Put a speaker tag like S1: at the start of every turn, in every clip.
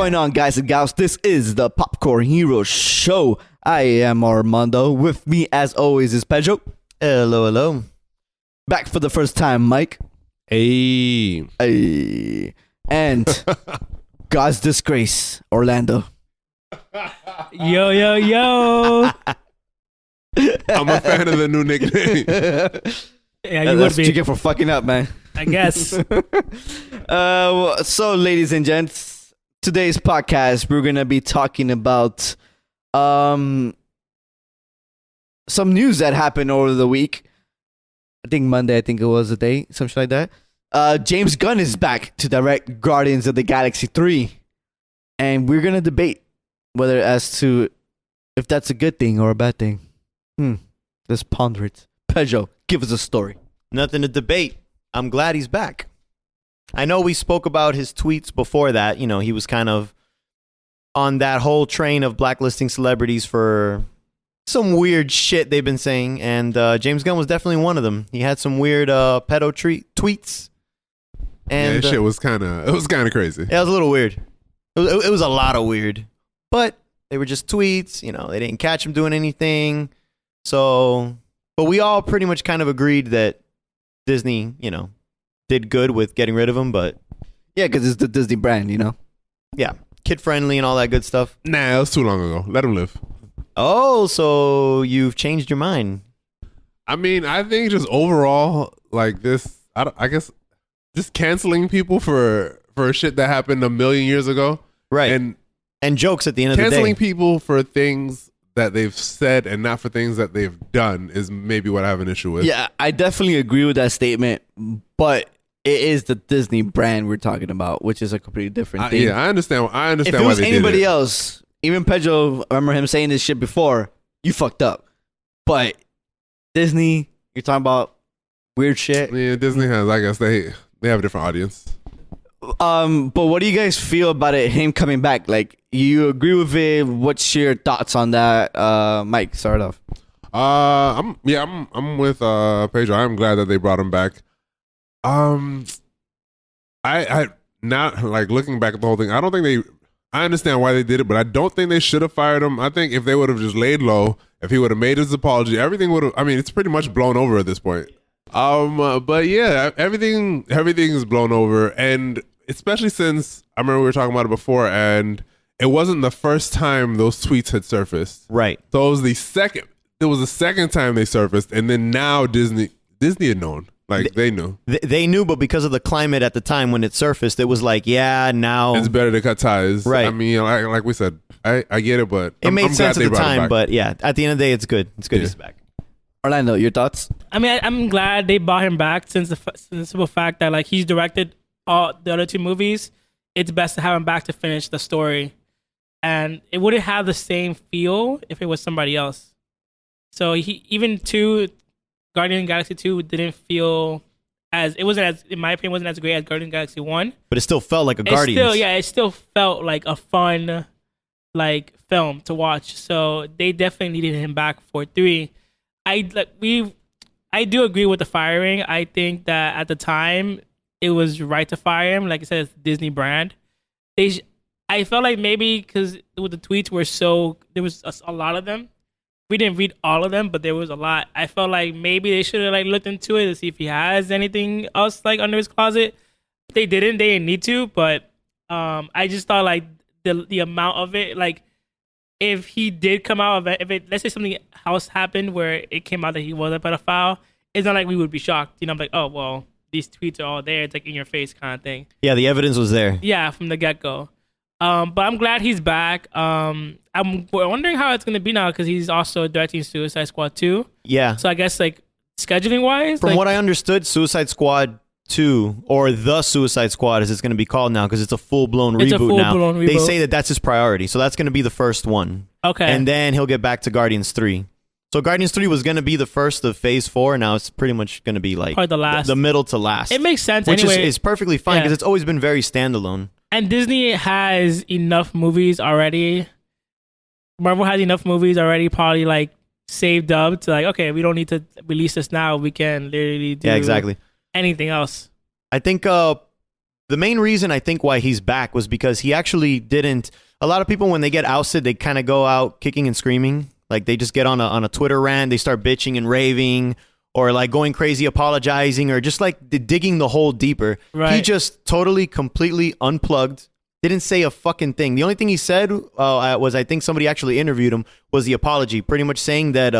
S1: going on, guys and gals? This is the Popcorn Hero Show. I am Armando. With me, as always, is Pedro.
S2: Hello, hello.
S1: Back for the first time, Mike.
S3: Hey.
S1: Hey. And God's disgrace, Orlando.
S4: Yo, yo, yo.
S3: I'm a fan of the new nickname.
S4: Yeah, you would
S1: That's what you
S4: be,
S1: get for fucking up, man.
S4: I guess.
S1: So, ladies and gents, today's podcast, we're going to be talking about some news that happened over the week. I think Monday, it was the day, something like that. James Gunn is back to direct Guardians of the Galaxy 3. And we're going to debate whether as to if that's a good thing or a bad thing. Let's ponder it. Pedro, give us a story.
S2: Nothing to debate. I'm glad he's back. I know we spoke about his tweets before that. You know, he was kind of on that whole train of blacklisting celebrities for some weird shit they've been saying. And James Gunn was definitely one of them. He had some weird pedo tweets. And
S3: Yeah, that shit was kind of crazy.
S2: Yeah, it was a little weird. It was a lot of weird. But they were just tweets. You know, they didn't catch him doing anything. So, but we all pretty much kind of agreed that Disney, you know, did good with getting rid of him. But
S1: Yeah, because it's the Disney brand, you know?
S2: yeah, kid friendly and all that good stuff.
S3: Nah, it was too long ago. Let him live.
S2: Oh, so you've changed your mind.
S3: I mean, I think just overall, like this, I guess, just canceling people for shit that happened a million years ago.
S2: Right. And jokes at the end of the day.
S3: Canceling people for things that they've said and not for things that they've done is maybe what I have an issue with.
S1: Yeah, I definitely agree with that statement, but it is the Disney brand we're talking about, which is a completely different thing.
S3: Yeah, I understand.
S1: If it
S3: why
S1: was
S3: they
S1: anybody
S3: did it.
S1: else, even Pedro, I remember him saying this shit before, you fucked up. But Disney, you're talking about weird shit.
S3: Yeah, Disney has. I guess they have a different audience.
S1: But what do you guys feel about it? Him coming back, like you agree with it? What's your thoughts on that? Mike, start off.
S3: I'm with Pedro. I'm glad that they brought him back. I not like looking back at the whole thing. I don't think I understand why they did it, but I don't think they should have fired him. I think if they would have just laid low, if he would have made his apology, everything would have. I mean, it's pretty much blown over at this point. But yeah, everything is blown over, and especially since I remember we were talking about it before, and it wasn't the first time those tweets had surfaced.
S2: Right.
S3: So it was the second. It was the second time they surfaced, and then now Disney had known. Like they knew.
S2: They knew, but because of the climate at the time when it surfaced, it was like, yeah, now
S3: It's better to cut ties.
S2: Right.
S3: I mean, like we said, I get it, but
S2: it made
S3: I'm
S2: sense
S3: glad
S2: at the
S3: they brought him
S2: time.
S3: back.
S2: But yeah, at the end of the day, it's good. It's good
S3: Yeah.
S2: he's back.
S1: Orlando, your thoughts?
S4: I mean, I'm glad they brought him back since the simple fact that like he's directed all the other two movies. It's best to have him back to finish the story, and it wouldn't have the same feel if it was somebody else. So Guardian Galaxy 2 didn't feel it wasn't as, in my opinion, wasn't as great as Guardian Galaxy 1.
S2: But it still felt like a Guardians.
S4: It still felt like a fun like film to watch. So they definitely needed him back for 3. I do agree with the firing. I think that at the time it was right to fire him. Like I said, it's Disney brand. I felt like maybe because the tweets were there was a lot of them. We didn't read all of them, but there was a lot. I felt like maybe they should have like looked into it to see if he has anything else like under his closet. They didn't. They didn't need to. But I just thought like the amount of it, like if he did come out of it, let's say something else happened where it came out that he was a pedophile, it's not like we would be shocked. You know, I'm like, oh well, these tweets are all there. It's like in your face kind of thing.
S2: Yeah, the evidence was there.
S4: Yeah, from the get go. But I'm glad he's back. I'm wondering how it's gonna be now because he's also directing Suicide Squad 2.
S2: Yeah.
S4: So I guess like scheduling wise,
S2: From what I understood, Suicide Squad 2 or the Suicide Squad as it's going to be called now because it's a full-blown reboot now. They say that that's his priority. So that's going to be the first one.
S4: Okay.
S2: And then he'll get back to Guardians 3. So Guardians 3 was going to be the first of Phase 4. Now it's pretty much going to be like
S4: probably the last.
S2: The middle to last.
S4: It makes sense
S2: which
S4: anyway.
S2: is perfectly fine because it's always been very standalone.
S4: And Disney has enough movies already. Marvel has enough movies already probably like saved up to like, okay, we don't need to release this now. We can literally do
S2: exactly.
S4: anything else.
S2: I think the main reason I think why he's back was because he actually didn't. A lot of people when they get ousted, they kind of go out kicking and screaming. Like they just get on a Twitter rant, they start bitching and raving, or like going crazy, apologizing, or just like digging the hole deeper.
S4: Right.
S2: He just totally, completely unplugged. Didn't say a fucking thing. The only thing he said was, I think somebody actually interviewed him, was the apology, pretty much saying that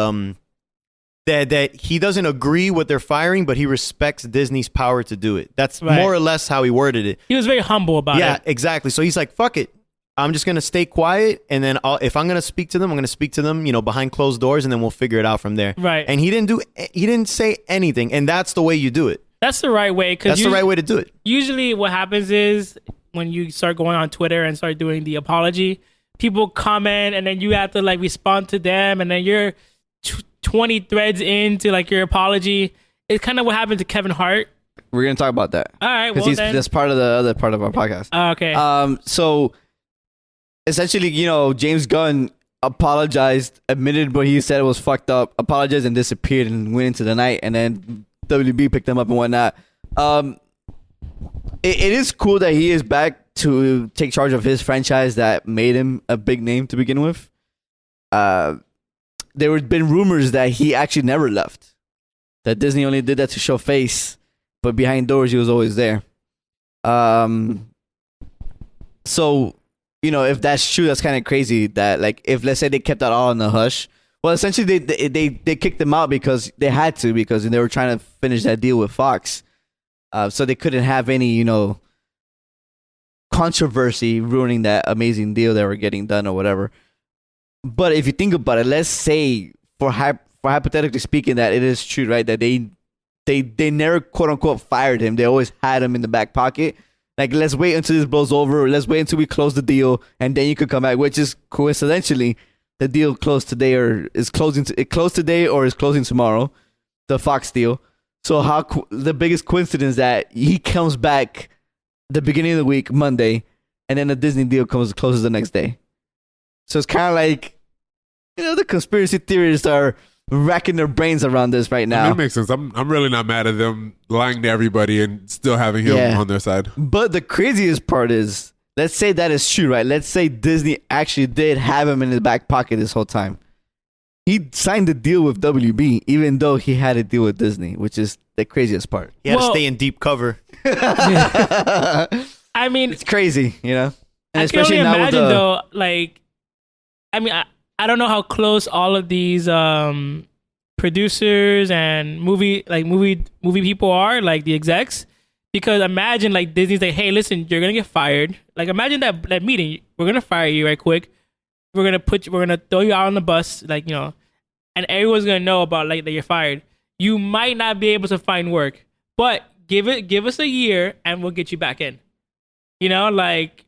S2: that he doesn't agree with their firing, but he respects Disney's power to do it. That's
S4: Right.
S2: more or less how he worded it.
S4: He was very humble about
S2: Yeah,
S4: it.
S2: exactly. So he's like, fuck it. I'm just going to stay quiet. And then if I'm going to speak to them, I'm going to speak to them, behind closed doors, and then we'll figure it out from there.
S4: Right.
S2: And he didn't say anything. And that's the way you do it.
S4: That's the right way.
S2: That's the right way to do it.
S4: Usually what happens is when you start going on Twitter and start doing the apology, people comment and then you have to like respond to them, and then you're 20 threads into like your apology. It's kind of what happened to Kevin Hart.
S1: We're gonna talk about that.
S4: All right,
S1: Because
S4: well then.
S1: that's part of the other part of our podcast.
S4: Okay.
S1: So essentially, James Gunn apologized, admitted what he said was fucked up, apologized, and disappeared and went into the night, and then WB picked him up and whatnot. It is cool that he is back to take charge of his franchise that made him a big name to begin with. There had been rumors that he actually never left, that Disney only did that to show face, but behind doors he was always there. So, if that's true, that's kind of crazy that, like, if let's say they kept that all in the hush, well, essentially they kicked them out because they had to, because they were trying to finish that deal with Fox. So they couldn't have any, controversy ruining that amazing deal that were getting done or whatever. But if you think about it, let's say for hypothetically speaking that it is true, right, that they never quote unquote fired him. They always had him in the back pocket. Like, let's wait until this blows over. Let's wait until we close the deal, and then you could come back. Which is coincidentally, the deal closed today, or is closing. It closed today, or is closing tomorrow. The Fox deal. So the biggest coincidence that he comes back the beginning of the week, Monday, and then the Disney deal closes the next day. So it's kind of like, the conspiracy theorists are racking their brains around this right
S3: I
S1: now.
S3: mean, it makes sense. I'm really not mad at them lying to everybody and still having him on their side.
S1: But the craziest part is, let's say that is true, right? Let's say Disney actually did have him in his back pocket this whole time. He signed a deal with WB, even though he had a deal with Disney, which is the craziest part.
S2: He had to stay in deep cover.
S4: I mean,
S1: It's crazy, And
S4: I can only imagine though, like, I mean, I don't know how close all of these producers and movie people are, like the execs, because imagine like Disney's like, hey, listen, you're gonna get fired. Like, imagine that meeting. We're gonna fire you right quick. We're gonna throw you out on the bus, like, and everyone's gonna know about like that you're fired. You might not be able to find work, but give us a year and we'll get you back in. Like,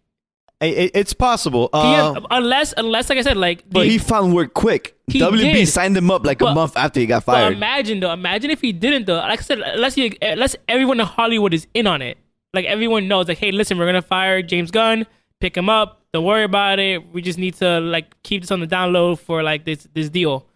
S2: It's possible.
S4: unless like I said, like,
S1: But he found work quick.
S4: He
S1: WB
S4: did.
S1: signed him up like a
S4: But-
S1: month after he got
S4: but
S1: fired.
S4: imagine if he didn't though. Like I said, unless everyone in Hollywood is in on it. Like, everyone knows, like, hey, listen, we're gonna fire James Gunn, pick him up. Don't worry about it. We just need to like keep this on the down low for like this deal.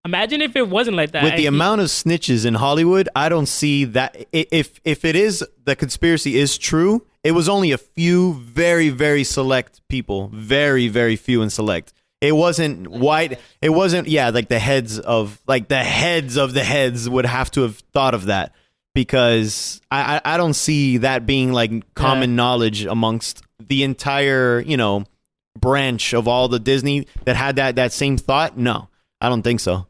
S4: Imagine if it wasn't like that.
S2: With the amount of snitches in Hollywood, I don't see that. If it is, the conspiracy is true, it was only a few very, very select people. Very, very few and select. It wasn't white. It wasn't, like the heads of the heads would have to have thought of that, because I don't see that being like common knowledge amongst the entire, branch of all the Disney that had that same thought. No, I don't think so.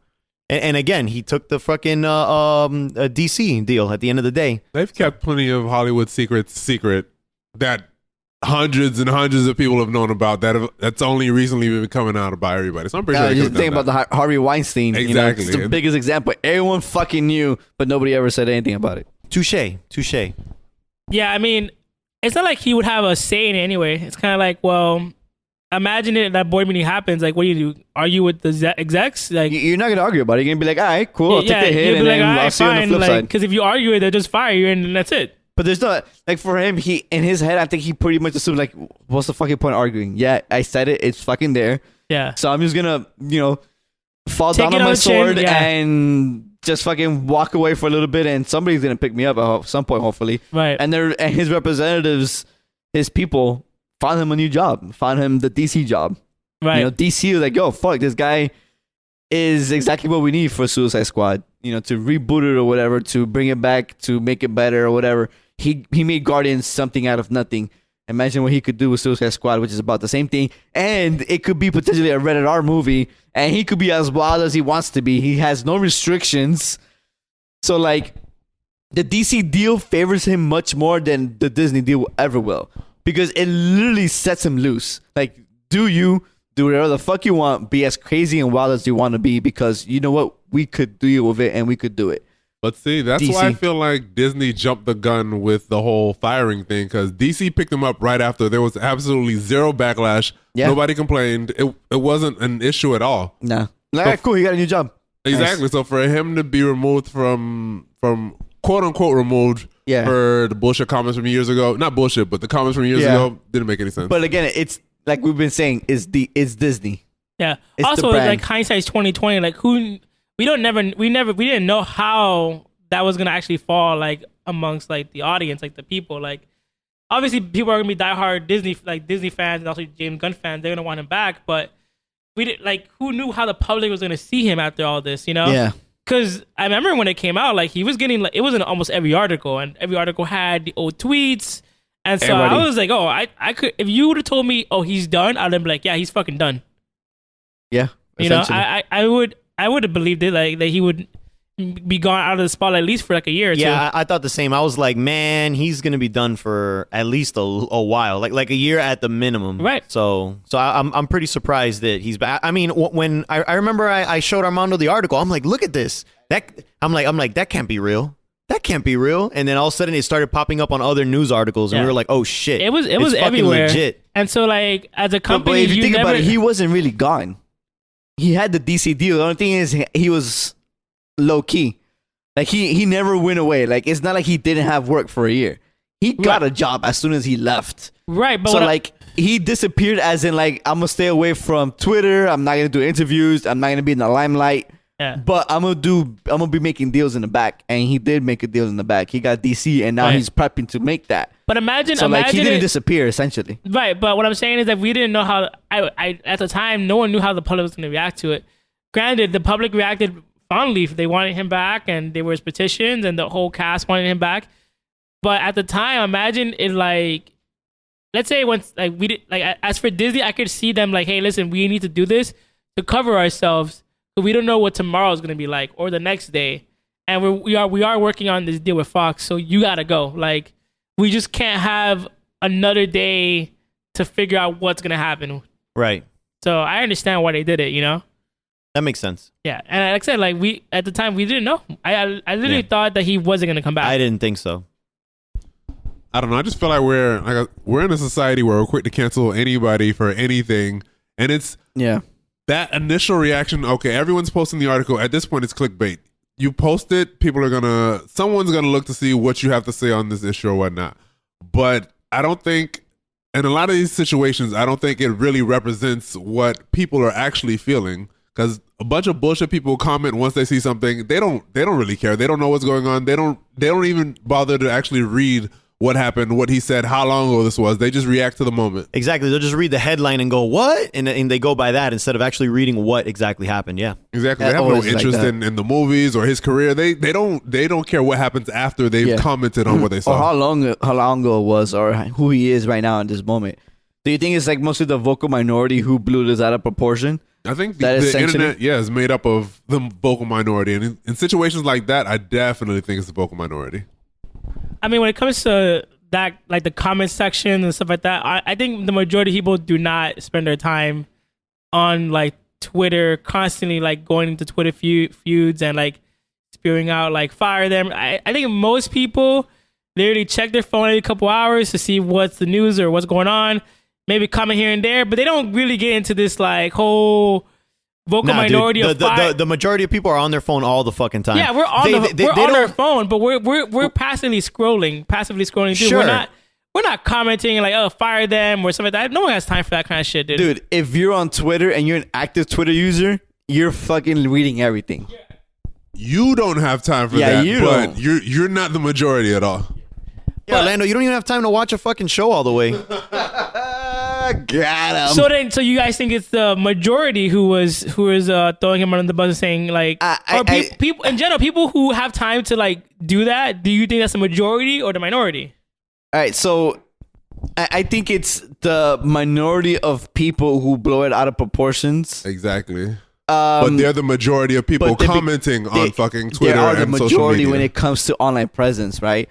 S2: And again, he took the fucking DC deal at the end of the day.
S3: They've kept plenty of Hollywood secrets secret that hundreds and hundreds of people have known about, that's only recently been coming out about everybody. So I'm pretty sure they
S1: just
S3: could've done
S1: think about
S3: that.
S1: the Harvey Weinstein.
S3: Exactly.
S1: It's the biggest example. Everyone fucking knew, but nobody ever said anything about it.
S2: Touche.
S4: Yeah, I mean, it's not like he would have a say in it anyway. It's kind of like, well, imagine that board meeting happens. Like, what do you do? Argue with the execs? Like,
S1: You're not gonna argue about it. You're gonna be like, all right, cool, I'll take the hit,
S4: you'd
S1: and
S4: be like,
S1: then
S4: all
S1: I'll
S4: right,
S1: see you on the
S4: fine.
S1: flip
S4: Like,
S1: side.
S4: because if you argue it, they'll just fire you, and that's it.
S1: But there's not, like, for him, he in his head, I think he pretty much assumed, like, what's the fucking point of arguing? Yeah, I said it. It's fucking there.
S4: Yeah.
S1: So I'm just gonna, fall
S4: Take
S1: down
S4: it
S1: on
S4: on
S1: my
S4: the chin,
S1: sword
S4: yeah.
S1: and just fucking walk away for a little bit, and somebody's gonna pick me up at some point, hopefully.
S4: Right.
S1: And his representatives his people found him a new job, found him the DC job.
S4: Right.
S1: You know, DC was like, yo, fuck, this guy is exactly what we need for Suicide Squad. You know, to reboot it or whatever, to bring it back, to make it better or whatever. He made Guardians something out of nothing. Imagine what he could do with Suicide Squad, which is about the same thing. And it could be potentially a rated R movie. And he could be as wild as he wants to be. He has no restrictions. So, like, the DC deal favors him much more than the Disney deal ever will. Because it literally sets him loose. Like, do whatever the fuck you want. Be as crazy and wild as you want to be. Because you know what? We could deal with it and we could do it.
S3: But see, that's
S1: DC.
S3: why I feel like Disney jumped the gun with the whole firing thing, because DC picked him up right after. There was absolutely zero backlash.
S1: Yeah.
S3: Nobody complained. It wasn't an issue at all.
S1: Nah. Like, cool, he got a new job.
S3: Exactly.
S1: Nice.
S3: So for him to be removed from quote unquote removed
S1: Yeah.
S3: for the bullshit comments from years ago, not bullshit, but the comments from years
S1: Yeah.
S3: ago didn't make any sense.
S1: But again, it's like we've been saying, it's Disney.
S4: Yeah.
S1: It's the
S4: Also,
S1: brand.
S4: like hindsight's 2020. Like we didn't know how that was gonna actually fall like amongst like the audience, like the people. Like obviously people are gonna be diehard Disney fans and also James Gunn fans. They're gonna want him back, but we did like who knew how the public was gonna see him after all this, you know?
S1: Yeah.
S4: Because I remember when it came out, like he was getting like it was in almost every article, and every article had the old tweets. And so
S1: Everybody.
S4: I was like, oh, I could if you would have told me, oh, he's done, I'd have been like, yeah, he's fucking done.
S1: Yeah.
S4: You know,
S1: essentially.
S4: I would have believed it, like that he would be gone out of the spotlight at least for like a year or two.
S2: Yeah, I thought the same. I was like, man, he's gonna be done for at least a while, like a year at the minimum.
S4: Right.
S2: So I'm pretty surprised that he's back. I mean, when I remember I showed Armando the article, I'm like, look at this. I'm like, that can't be real. That can't be real. And then all of a sudden, it started popping up on other news articles, and
S4: Yeah.
S2: we were like, oh shit,
S4: It was
S2: it's fucking
S4: everywhere.
S2: legit.
S4: And so like as a
S1: But
S4: company,
S1: if you think
S4: never,
S1: about it, he wasn't really gone. He had the DC deal. The only thing is he was low key. Like he never went away. Like it's not like he didn't have work for a year. He got a job as soon as he left.
S4: right. But
S1: So
S4: what
S1: like he disappeared as in like I'm gonna stay away from Twitter. I'm not gonna do interviews. I'm not gonna be in the limelight.
S4: yeah.
S1: But I'm gonna be making deals in the back. And he did make a deal in the back. He got DC and now
S4: Right.
S1: he's prepping to make that.
S4: But imagine
S1: So like he didn't
S4: it,
S1: disappear essentially.
S4: right. But what I'm saying is that we didn't know how. I at the time, no one knew how the public was going to react to it. Granted, the public reacted fondly. They wanted him back, and there was petitions, and the whole cast wanted him back. But at the time, imagine it like, let's say once like we did like as for Disney, I could see them like, hey, listen, we need to do this to cover ourselves, but we don't know what tomorrow is going to be like or the next day, and we are working on this deal with Fox, so you gotta go. Like we just can't have another day to figure out what's going to happen.
S2: Right.
S4: So I understand why they did it, you know.
S2: That makes sense.
S4: Yeah, and like I said, like we at the time we didn't know. I literally thought that he wasn't gonna come back.
S2: I didn't think so.
S3: I don't know. I just feel like we're in a society where we're quick to cancel anybody for anything, and it's
S1: Yeah.
S3: that initial reaction. Okay, everyone's posting the article. At this point, it's clickbait. You post it, someone's gonna look to see what you have to say on this issue or whatnot. But I don't think, in a lot of these situations, I don't think it really represents what people are actually feeling. Because a bunch of bullshit people comment once they see something, they don't really care. They don't know what's going on. They don't even bother to actually read what happened, what he said, how long ago this was. They just react to the moment.
S2: Exactly. They'll just read the headline and go, what? And they go by that instead of actually reading what exactly happened. Yeah.
S3: Exactly.
S1: That
S3: They have no
S1: always is like
S3: interest
S1: that.
S3: in the movies or his career. They don't care what happens after they've
S1: Yeah.
S3: commented on what they
S1: Or
S3: saw.
S1: how long ago it was, or who he is right now in this moment. Do you think it's like mostly the vocal minority who blew this out of proportion?
S3: I think
S1: That
S3: the
S1: essentially-
S3: internet, is made up of the vocal minority. And in situations like that, I definitely think it's the vocal minority.
S4: I mean, when it comes to that, like the comment section and stuff like that, I think the majority of people do not spend their time on like Twitter, constantly like going into Twitter feuds and like spewing out like fire them. I think most people literally check their phone every couple hours to see what's the news or what's going on, maybe comment here and there, but they don't really get into this like whole vocal
S2: Nah, dude,
S4: minority of fire.
S2: the majority of people are on their phone all the fucking time.
S4: Yeah, we're on
S2: They
S4: we're on
S2: don't-
S4: our phone, but we're passively scrolling through.
S2: Sure.
S4: We're not commenting like, oh, fire them or something like that. No one has time for that kind of shit, dude.
S1: Dude, if you're on Twitter and you're an active Twitter user, you're fucking reading everything.
S3: You don't have time for
S1: Yeah,
S3: that,
S1: you
S3: but
S1: don't.
S3: you're not the majority at all.
S2: Yeah, Orlando, you don't even have time to watch a fucking show all the way.
S1: Got him.
S4: So you guys think it's the majority who was throwing him under the bus and saying like, people in general, people who have time to like do that? Do you think that's the majority or the minority?
S1: All right, so I think it's the minority of people who blow it out of proportions.
S3: Exactly. But they're the majority of people commenting on fucking Twitter
S1: they are the
S3: and social
S1: majority
S3: media.
S1: when it comes to online presence, right?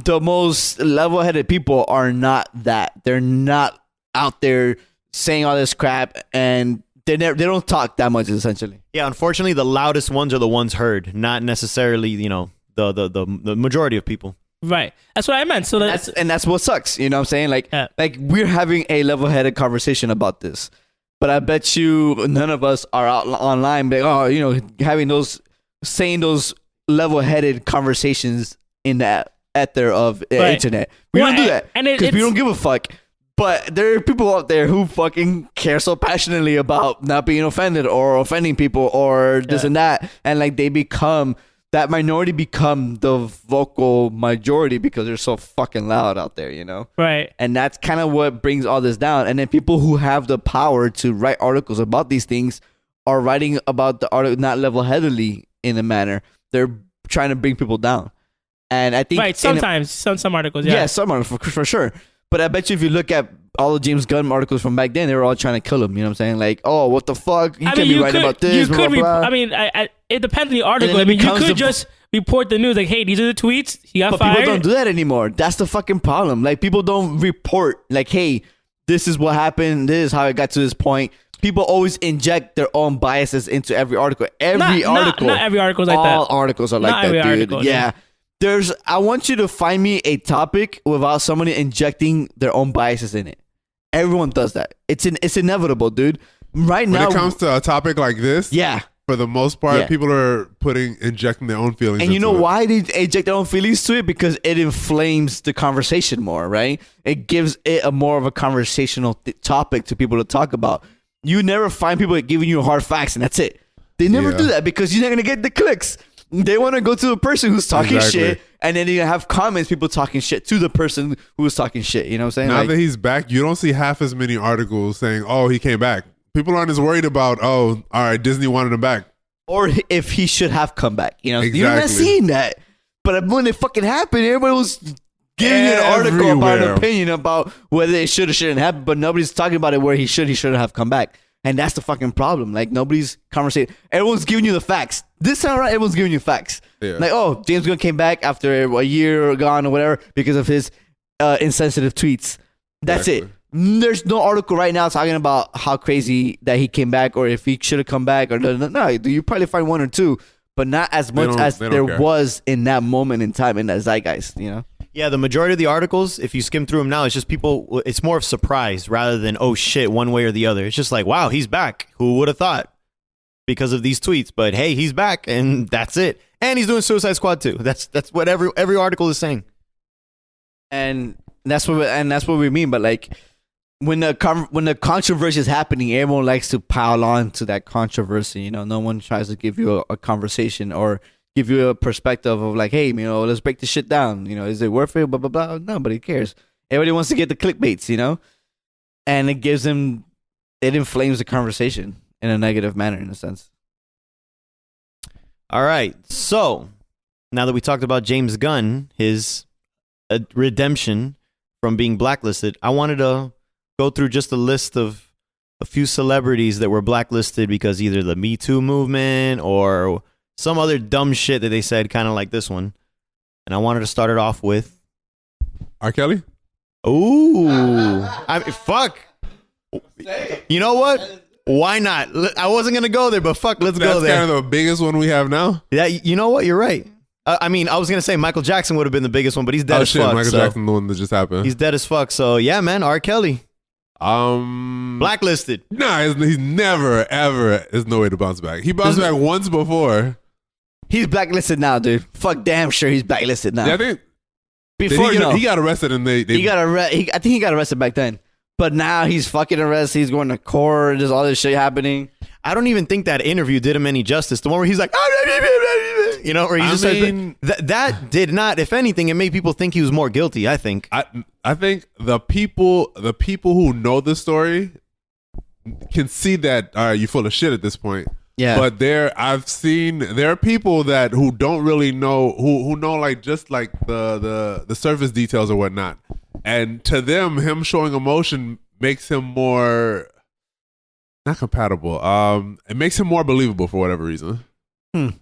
S1: The most level-headed people are not that. They're not out there saying all this crap, and they don't talk that much, essentially.
S2: Yeah, unfortunately, the loudest ones are the ones heard, not necessarily, you know, the majority of people.
S4: Right. That's what I meant. So
S1: that's what sucks. You know what I'm saying? Like,
S4: Yeah.
S1: like we're having a level-headed conversation about this, but I bet you none of us are out online, like, oh, you know, saying those level-headed conversations in the ether of the internet. We don't do that because we don't give a fuck. But there are people out there who fucking care so passionately about not being offended or offending people or this and that, and like that minority become the vocal majority because they're so fucking loud out there, you know?
S4: Right.
S1: And that's kind of what brings all this down. And then people who have the power to write articles about these things are writing about the article not level-headedly in a manner. They're trying to bring people down. And I think
S4: sometimes some articles,
S1: some articles for sure. But I bet you if you look at all the James Gunn articles from back then, they were all trying to kill him. You know what I'm saying? Like, oh, what the fuck? You can't be writing about this.
S4: You could it depends on the article. I mean, you could just report the news like, hey, these are the tweets. He got fired.
S1: But people don't do that anymore. That's the fucking problem. Like, people don't report like, hey, this is what happened. This is how it got to this point. People always inject their own biases into every article. Not
S4: every article is like that.
S1: All articles are like that, dude.
S4: Article,
S1: yeah. I want you to find me a topic without somebody injecting their own biases in it. Everyone does that. It's inevitable, dude. Right now,
S3: when it comes to a topic like this,
S1: yeah,
S3: for the most part, people are injecting their own feelings.
S1: And you know
S3: into
S1: why they inject their own feelings to it? Because it inflames the conversation more, right? It gives it a more of a conversational topic to people to talk about. You never find people giving you hard facts and that's it. They never do that because you're not gonna get the clicks. They want to go to the person who's talking shit, and then you have comments, people talking shit to the person who was talking shit. You know what I'm saying?
S3: Now that he's back, you don't see half as many articles saying, oh, he came back. People aren't as worried about, oh, all right, Disney wanted him back.
S1: Or if he should have come back. You know,
S3: exactly.
S1: You're not seeing that. But when it fucking happened, everybody was giving you an article about an opinion about whether it should or shouldn't happen, but nobody's talking about it where he shouldn't have come back. And that's the fucking problem. Like, nobody's conversating. Everyone's giving you the facts. This time around, everyone's giving you facts.
S3: Yeah.
S1: Like, oh, James Gunn came back after a year gone or whatever because of his insensitive tweets. That's it. There's no article right now talking about how crazy that he came back or if he should have come back. Or no, you probably find one or two, but not as much as there was in that moment in time in that zeitgeist, you know?
S2: Yeah, the majority of the articles, if you skim through them now, it's just people, it's more of surprise rather than, oh shit, one way or the other. It's just like, wow, he's back. Who would have thought? Because of these tweets. But hey, he's back and that's it. And he's doing Suicide Squad too. That's what every article is saying.
S1: And that's what we mean. But like when the controversy is happening, everyone likes to pile on to that controversy. You know, no one tries to give you a conversation or give you a perspective of like, hey, you know, let's break this shit down. You know, is it worth it? Blah, blah, blah. Nobody cares. Everybody wants to get the clickbaits, you know? And it inflames the conversation in a negative manner in a sense.
S2: All right. So now that we talked about James Gunn, his redemption from being blacklisted, I wanted to go through just a list of a few celebrities that were blacklisted because either the Me Too movement or some other dumb shit that they said, kind of like this one. And I wanted to start it off with
S3: R. Kelly?
S2: Ooh. Fuck. You know what? Why not? I wasn't going to go there, but fuck, let's go there.
S3: That's kind of the biggest one we have now?
S2: Yeah, you know what? You're right. I mean, I was going to say Michael Jackson would have been the biggest one, but he's dead as fuck.
S3: Michael Jackson, the one that just happened.
S2: He's dead as fuck. So, yeah, man, R. Kelly. Blacklisted.
S3: Nah, he's never, ever, there's no way to bounce back. He bounced back once before.
S1: He's blacklisted now, dude. Fuck damn sure he's blacklisted now.
S3: Yeah, I think
S1: before
S3: he got arrested and they
S1: I think he got arrested back then. But now he's fucking arrested. He's going to court. There's all this shit happening.
S2: I don't even think that interview did him any justice. The one where he's like, You know, or he
S3: I
S2: just
S3: mean-
S2: that did not. If anything, it made people think he was more guilty. I think.
S3: I think the people who know the story can see that all right, you're full of shit at this point.
S1: Yeah.
S3: But there are people who don't really know who know like just like the surface details or whatnot. And to them, him showing emotion makes him more not compatible. It makes him more believable for whatever reason.
S1: I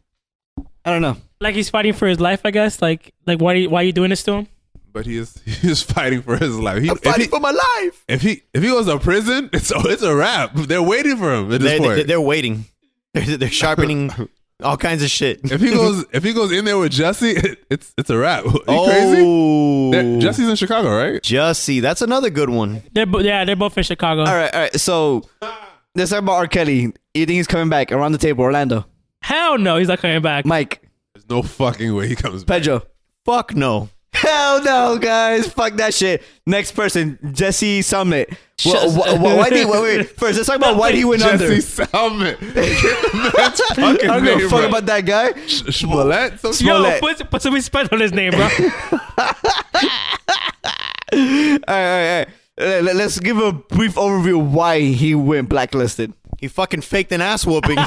S1: don't know.
S4: Like he's fighting for his life, I guess. Like why are you doing this to him?
S3: But he is fighting for his life.
S2: I'm fighting for my life.
S3: If he goes to prison, it's a wrap. They're waiting for him at this point.
S2: They're waiting. They're sharpening all kinds of shit.
S3: If he goes in there with Jesse, it's a wrap. Are you
S2: Oh,
S3: crazy? Jesse's in Chicago, right?
S2: Jesse, that's another good one.
S4: They're both in Chicago.
S1: All right. So let's talk about R. Kelly. You think he's coming back around the table? Orlando,
S4: Hell no, he's not coming back.
S1: Mike,
S3: There's no fucking way he comes back.
S1: Pedro.
S2: Fuck no.
S1: Hell no, guys. Fuck that shit. Next person, Jesse Summit. Why did he, wait, first, let's talk about why he went under.
S3: Jesse Salmon. Get the man's fucking
S1: I don't give a
S3: name,
S1: fuck
S3: bro.
S1: about that guy.
S3: Smollett?
S4: Yo,
S1: Smollett.
S4: put some respect on his name, bro.
S1: All right. Let's give a brief overview of why he went blacklisted.
S2: He fucking faked an ass whooping.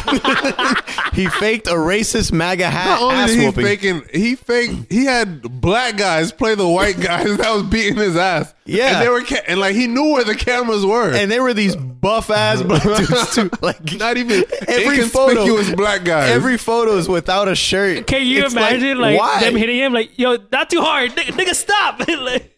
S2: He faked a racist MAGA
S3: Not
S2: hat
S3: only
S2: ass
S3: did
S2: whooping.
S3: he had black guys play the white guys that was beating his ass.
S2: Yeah.
S3: And they were and like he knew where the cameras were.
S2: And they were these buff ass black dudes too. Like
S3: not even
S2: every photo,
S3: inconspicuous black guys.
S2: every photo is without a shirt.
S4: Can you
S2: It's
S4: imagine like
S2: why?
S4: them hitting him? Like, yo, not too hard, nigga, stop. Like,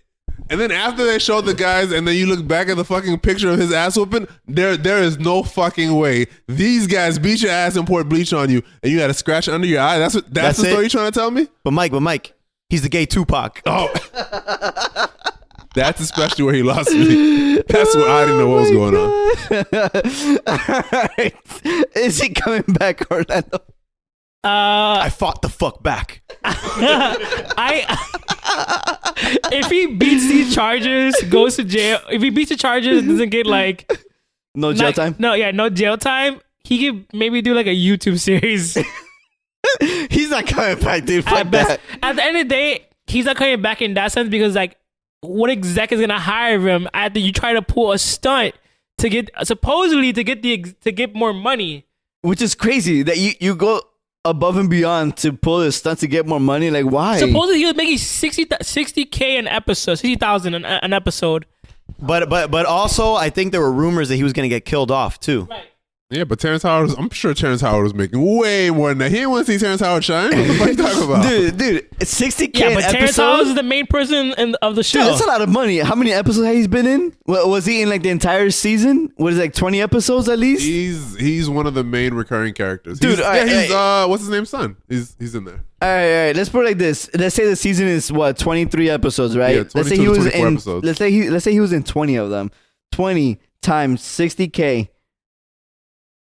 S3: And then after they showed the guys, and then you look back at the fucking picture of his ass whooping, there is no fucking way these guys beat your ass and poured bleach on you, and you got a scratch under your eye. That's the
S2: That's
S3: story
S2: it?
S3: you're trying to tell me?
S2: But Mike, he's the gay Tupac.
S3: Oh, that's especially where he lost me. That's what I didn't know what was going on.
S1: All right. Is he coming back, Orlando?
S2: I fought the fuck back.
S4: If he beats these charges, goes to jail. If he beats the charges, doesn't get like
S1: No jail time?
S4: no jail time. He could maybe do like a YouTube series.
S1: He's not coming back, dude. Fuck
S4: At best,
S1: that.
S4: at the end of the day, he's not coming back in that sense because like, what exec is gonna hire him after you try to pull a stunt to get supposedly to get more money?
S1: Which is crazy that you go above and beyond to pull a stunt to get more money. Like, why?
S4: Supposedly he was making 60K an episode, 60,000 an episode.
S2: But also, I think there were rumors that he was going to get killed off too.
S4: Right.
S3: Yeah, but I'm sure Terrence Howard was making way more than that. He didn't want to see Terrence Howard shine. What the fuck are you talking about?
S1: Dude, 60K
S4: Yeah,
S1: an
S4: but Terrence
S1: episode?
S4: Howard is the main person of the show.
S1: Dude, that's a lot of money. How many episodes has he been in? Was he in like the entire season? Was it like 20 episodes at least?
S3: He's one of the main recurring characters.
S1: Dude,
S3: he's
S1: I-
S3: what's his name's son? He's in there.
S1: All right. Let's put it like this. Let's say the season is what, 23 episodes, right?
S3: Yeah,
S1: let's say
S3: 22
S1: he
S3: to
S1: was
S3: 24
S1: in.
S3: episodes.
S1: Let's say he was in 20 of them. 20 times 60K.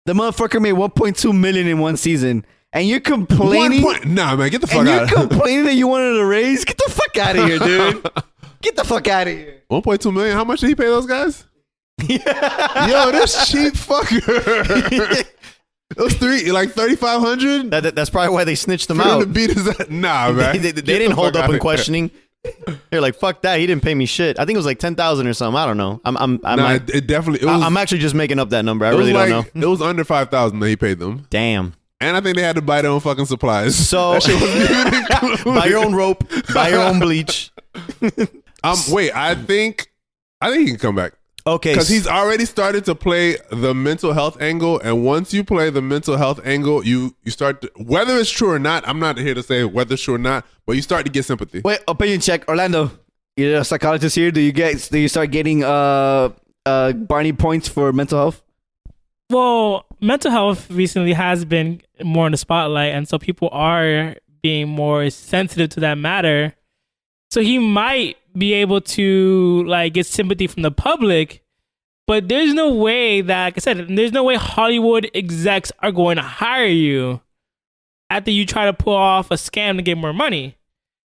S1: The motherfucker made 1.2 million in one season, and you're complaining.
S3: Nah, man, get the fuck
S1: And
S3: out.
S1: you're complaining that you wanted a raise. Get the fuck out of here, dude. Get the fuck out of here.
S3: 1.2 million. How much did he pay those guys? Yo, this cheap fucker. Those three, like 3,500.
S2: That's probably why they snitched him
S3: For him
S2: out.
S3: to beat his ass. Nah, man.
S2: They
S3: Get
S2: didn't
S3: the
S2: hold
S3: fuck
S2: up
S3: outta
S2: in
S3: here.
S2: questioning. They're like, fuck that. He didn't pay me shit. I think it was like 10,000 or something. I don't know.
S3: It definitely. It was,
S2: I'm actually just making up that number. I
S3: it was
S2: really
S3: like,
S2: don't know.
S3: It was under 5,000 that he paid them,
S2: Damn.
S3: and I think they had to buy their own fucking supplies.
S2: So
S3: That shit wasn't even included.
S2: buy your own rope, buy your own bleach.
S3: Wait, I think he can come back.
S2: Okay.
S3: Because he's already started to play the mental health angle, and once you play the mental health angle, you start to, whether it's true or not. I'm not here to say whether it's true or not, but you start to get sympathy.
S1: Wait, opinion check. Orlando, you're a psychologist here. Do you start getting Barney points for mental health?
S4: Well, mental health recently has been more in the spotlight, and so people are being more sensitive to that matter. So he might be able to like get sympathy from the public, but there's no way that, like I said, there's no way Hollywood execs are going to hire you after you try to pull off a scam to get more money.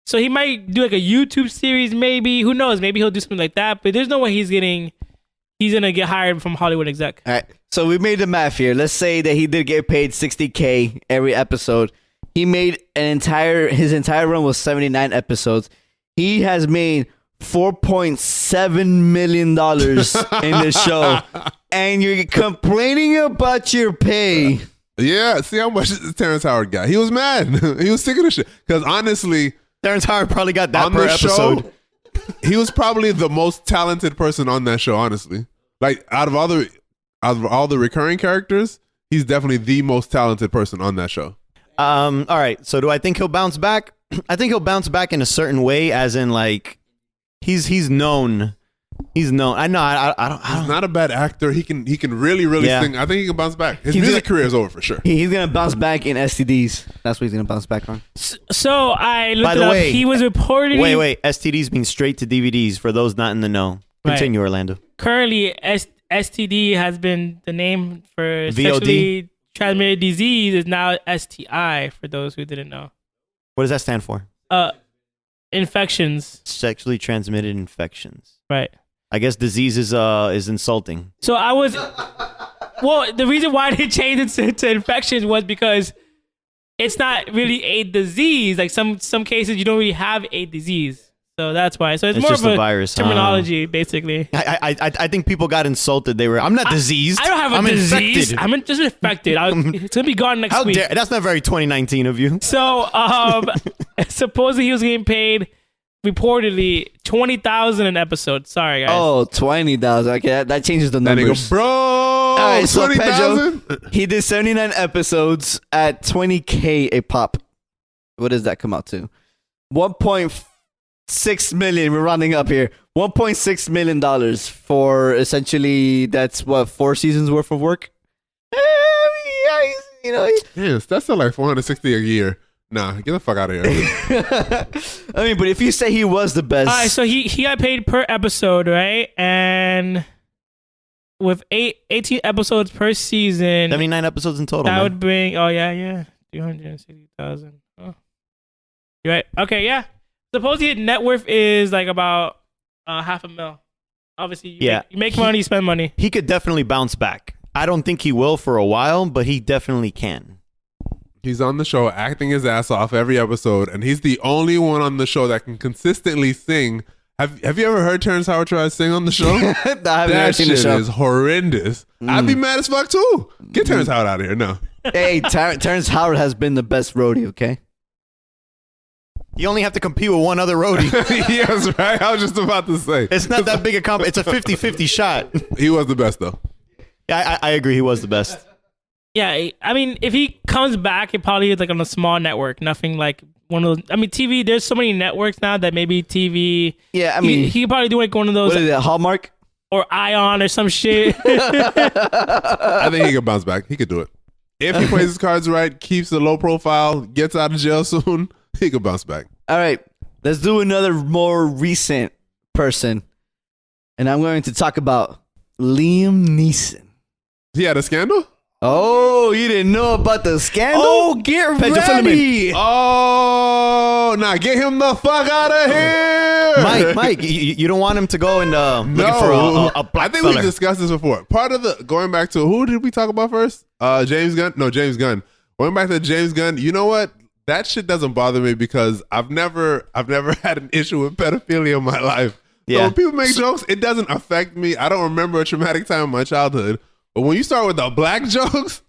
S4: So he might do like a YouTube series, maybe. Who knows? Maybe he'll do something like that. But there's no way he's gonna get hired from Hollywood exec.
S1: All right. So we made the math here. Let's say that he did get paid 60K every episode. He made his entire run was 79 episodes. He has made $4.7 million in the show, and you're complaining about your pay.
S3: Yeah, see how much Terrence Howard got. He was mad. He was sick of the shit. Because honestly,
S2: Terrence Howard probably got that
S3: on
S2: per
S3: the
S2: episode.
S3: show, he was probably the most talented person on that show. Honestly, like out of all the recurring characters, he's definitely the most talented person on that show.
S2: All right. So do I think he'll bounce back? I think he'll bounce back in a certain way, as in like he's known. He's known. I know. I don't.
S3: He's not a bad actor. He can really
S2: Yeah.
S3: sing. I think he can bounce back. His
S1: He's
S3: music
S1: gonna-
S3: career is over for sure.
S1: He's gonna bounce back in STDs. That's what he's gonna bounce back on.
S4: So I looked
S2: By
S4: it
S2: the
S4: up.
S2: way-
S4: He was reportedly
S2: Wait. STDs mean straight to DVDs for those not in the know.
S4: Right.
S2: Continue, Orlando.
S4: currently STD has been the name for
S2: VOD?
S4: sexually transmitted disease is now STI for those who didn't know.
S2: What does that stand for?
S4: Infections,
S2: Sexually transmitted infections.
S4: right?
S2: I guess disease is insulting.
S4: So I was, well, the reason why they changed it to infections was because it's not really a disease. Like some cases, you don't really have a disease, so that's why. So it's more
S2: just
S4: of
S2: a
S4: a
S2: virus, huh?
S4: terminology, basically.
S2: I think people got insulted. They were. I'm not diseased.
S4: I don't have a
S2: I'm
S4: disease.
S2: Infected.
S4: I'm just infected. It's gonna be gone next
S2: How
S4: week.
S2: dare? That's not very 2019 of you.
S4: So, supposedly he was getting paid reportedly $20,000 an episode. Sorry, guys.
S1: Oh, 20,000. Okay, that changes the
S3: That
S1: numbers.
S3: nigga, bro,
S1: All right, so
S3: 20,000.
S1: He did 79 episodes at 20K a pop. What does that come out to? 1.6 million. We're rounding up here. $1.6 million for essentially, that's what, 4 seasons worth of work? Yeah, you know.
S3: Yes, that's still like 460 a year. Nah, get the fuck out of here.
S1: I mean, but if you say he was the best.
S4: All right, so he got paid per episode, right? And with 18 episodes per season,
S2: 79 episodes in total.
S4: that
S2: man.
S4: would bring, 360,000. Oh. You're right. Okay, yeah. Supposedly net worth is like about $500,000. Obviously, you make money, you spend money.
S2: He could definitely bounce back. I don't think he will for a while, but he definitely can.
S3: He's on the show acting his ass off every episode, and he's the only one on the show that can consistently sing. Have you ever heard Terrence Howard try to sing on the show?
S1: I haven't ever
S3: That
S1: seen
S3: shit
S1: the show.
S3: is horrendous. I'd be mad as fuck too. Get Terrence Howard out of here. No.
S1: Hey, Terrence Howard has been the best roadie, okay?
S2: You only have to compete with one other roadie.
S3: Yes, right. I was just about to say.
S2: It's not that big a comp. It's a 50-50 shot.
S3: He was the best though.
S2: Yeah, I agree. He was the best.
S4: Yeah, I mean, if he comes back, it probably is like on a small network. Nothing like one of those. I mean, TV. There's so many networks now that maybe TV.
S1: Yeah, I mean,
S4: he could probably do like one of those
S1: what is it, Hallmark?
S4: or Ion or some shit.
S3: I think he could bounce back. He could do it. If he plays his cards right, keeps a low profile, gets out of jail soon, he could bounce back.
S1: All right, let's do another more recent person. And I'm going to talk about Liam Neeson.
S3: He had a scandal?
S1: Oh, you didn't know about the scandal?
S4: Oh, get
S2: Pedro
S4: ready.
S3: Oh, nah, get him the fuck out of here.
S2: Mike, you don't want him to go and looking for a black
S3: I think
S2: fella.
S3: we discussed this before. Part of the going back to who did we talk about first? James Gunn. No, James Gunn. Going back to James Gunn. You know what? That shit doesn't bother me because I've never had an issue with pedophilia in my life. So
S2: Yeah.
S3: when people make jokes, it doesn't affect me. I don't remember a traumatic time in my childhood. But when you start with the black jokes,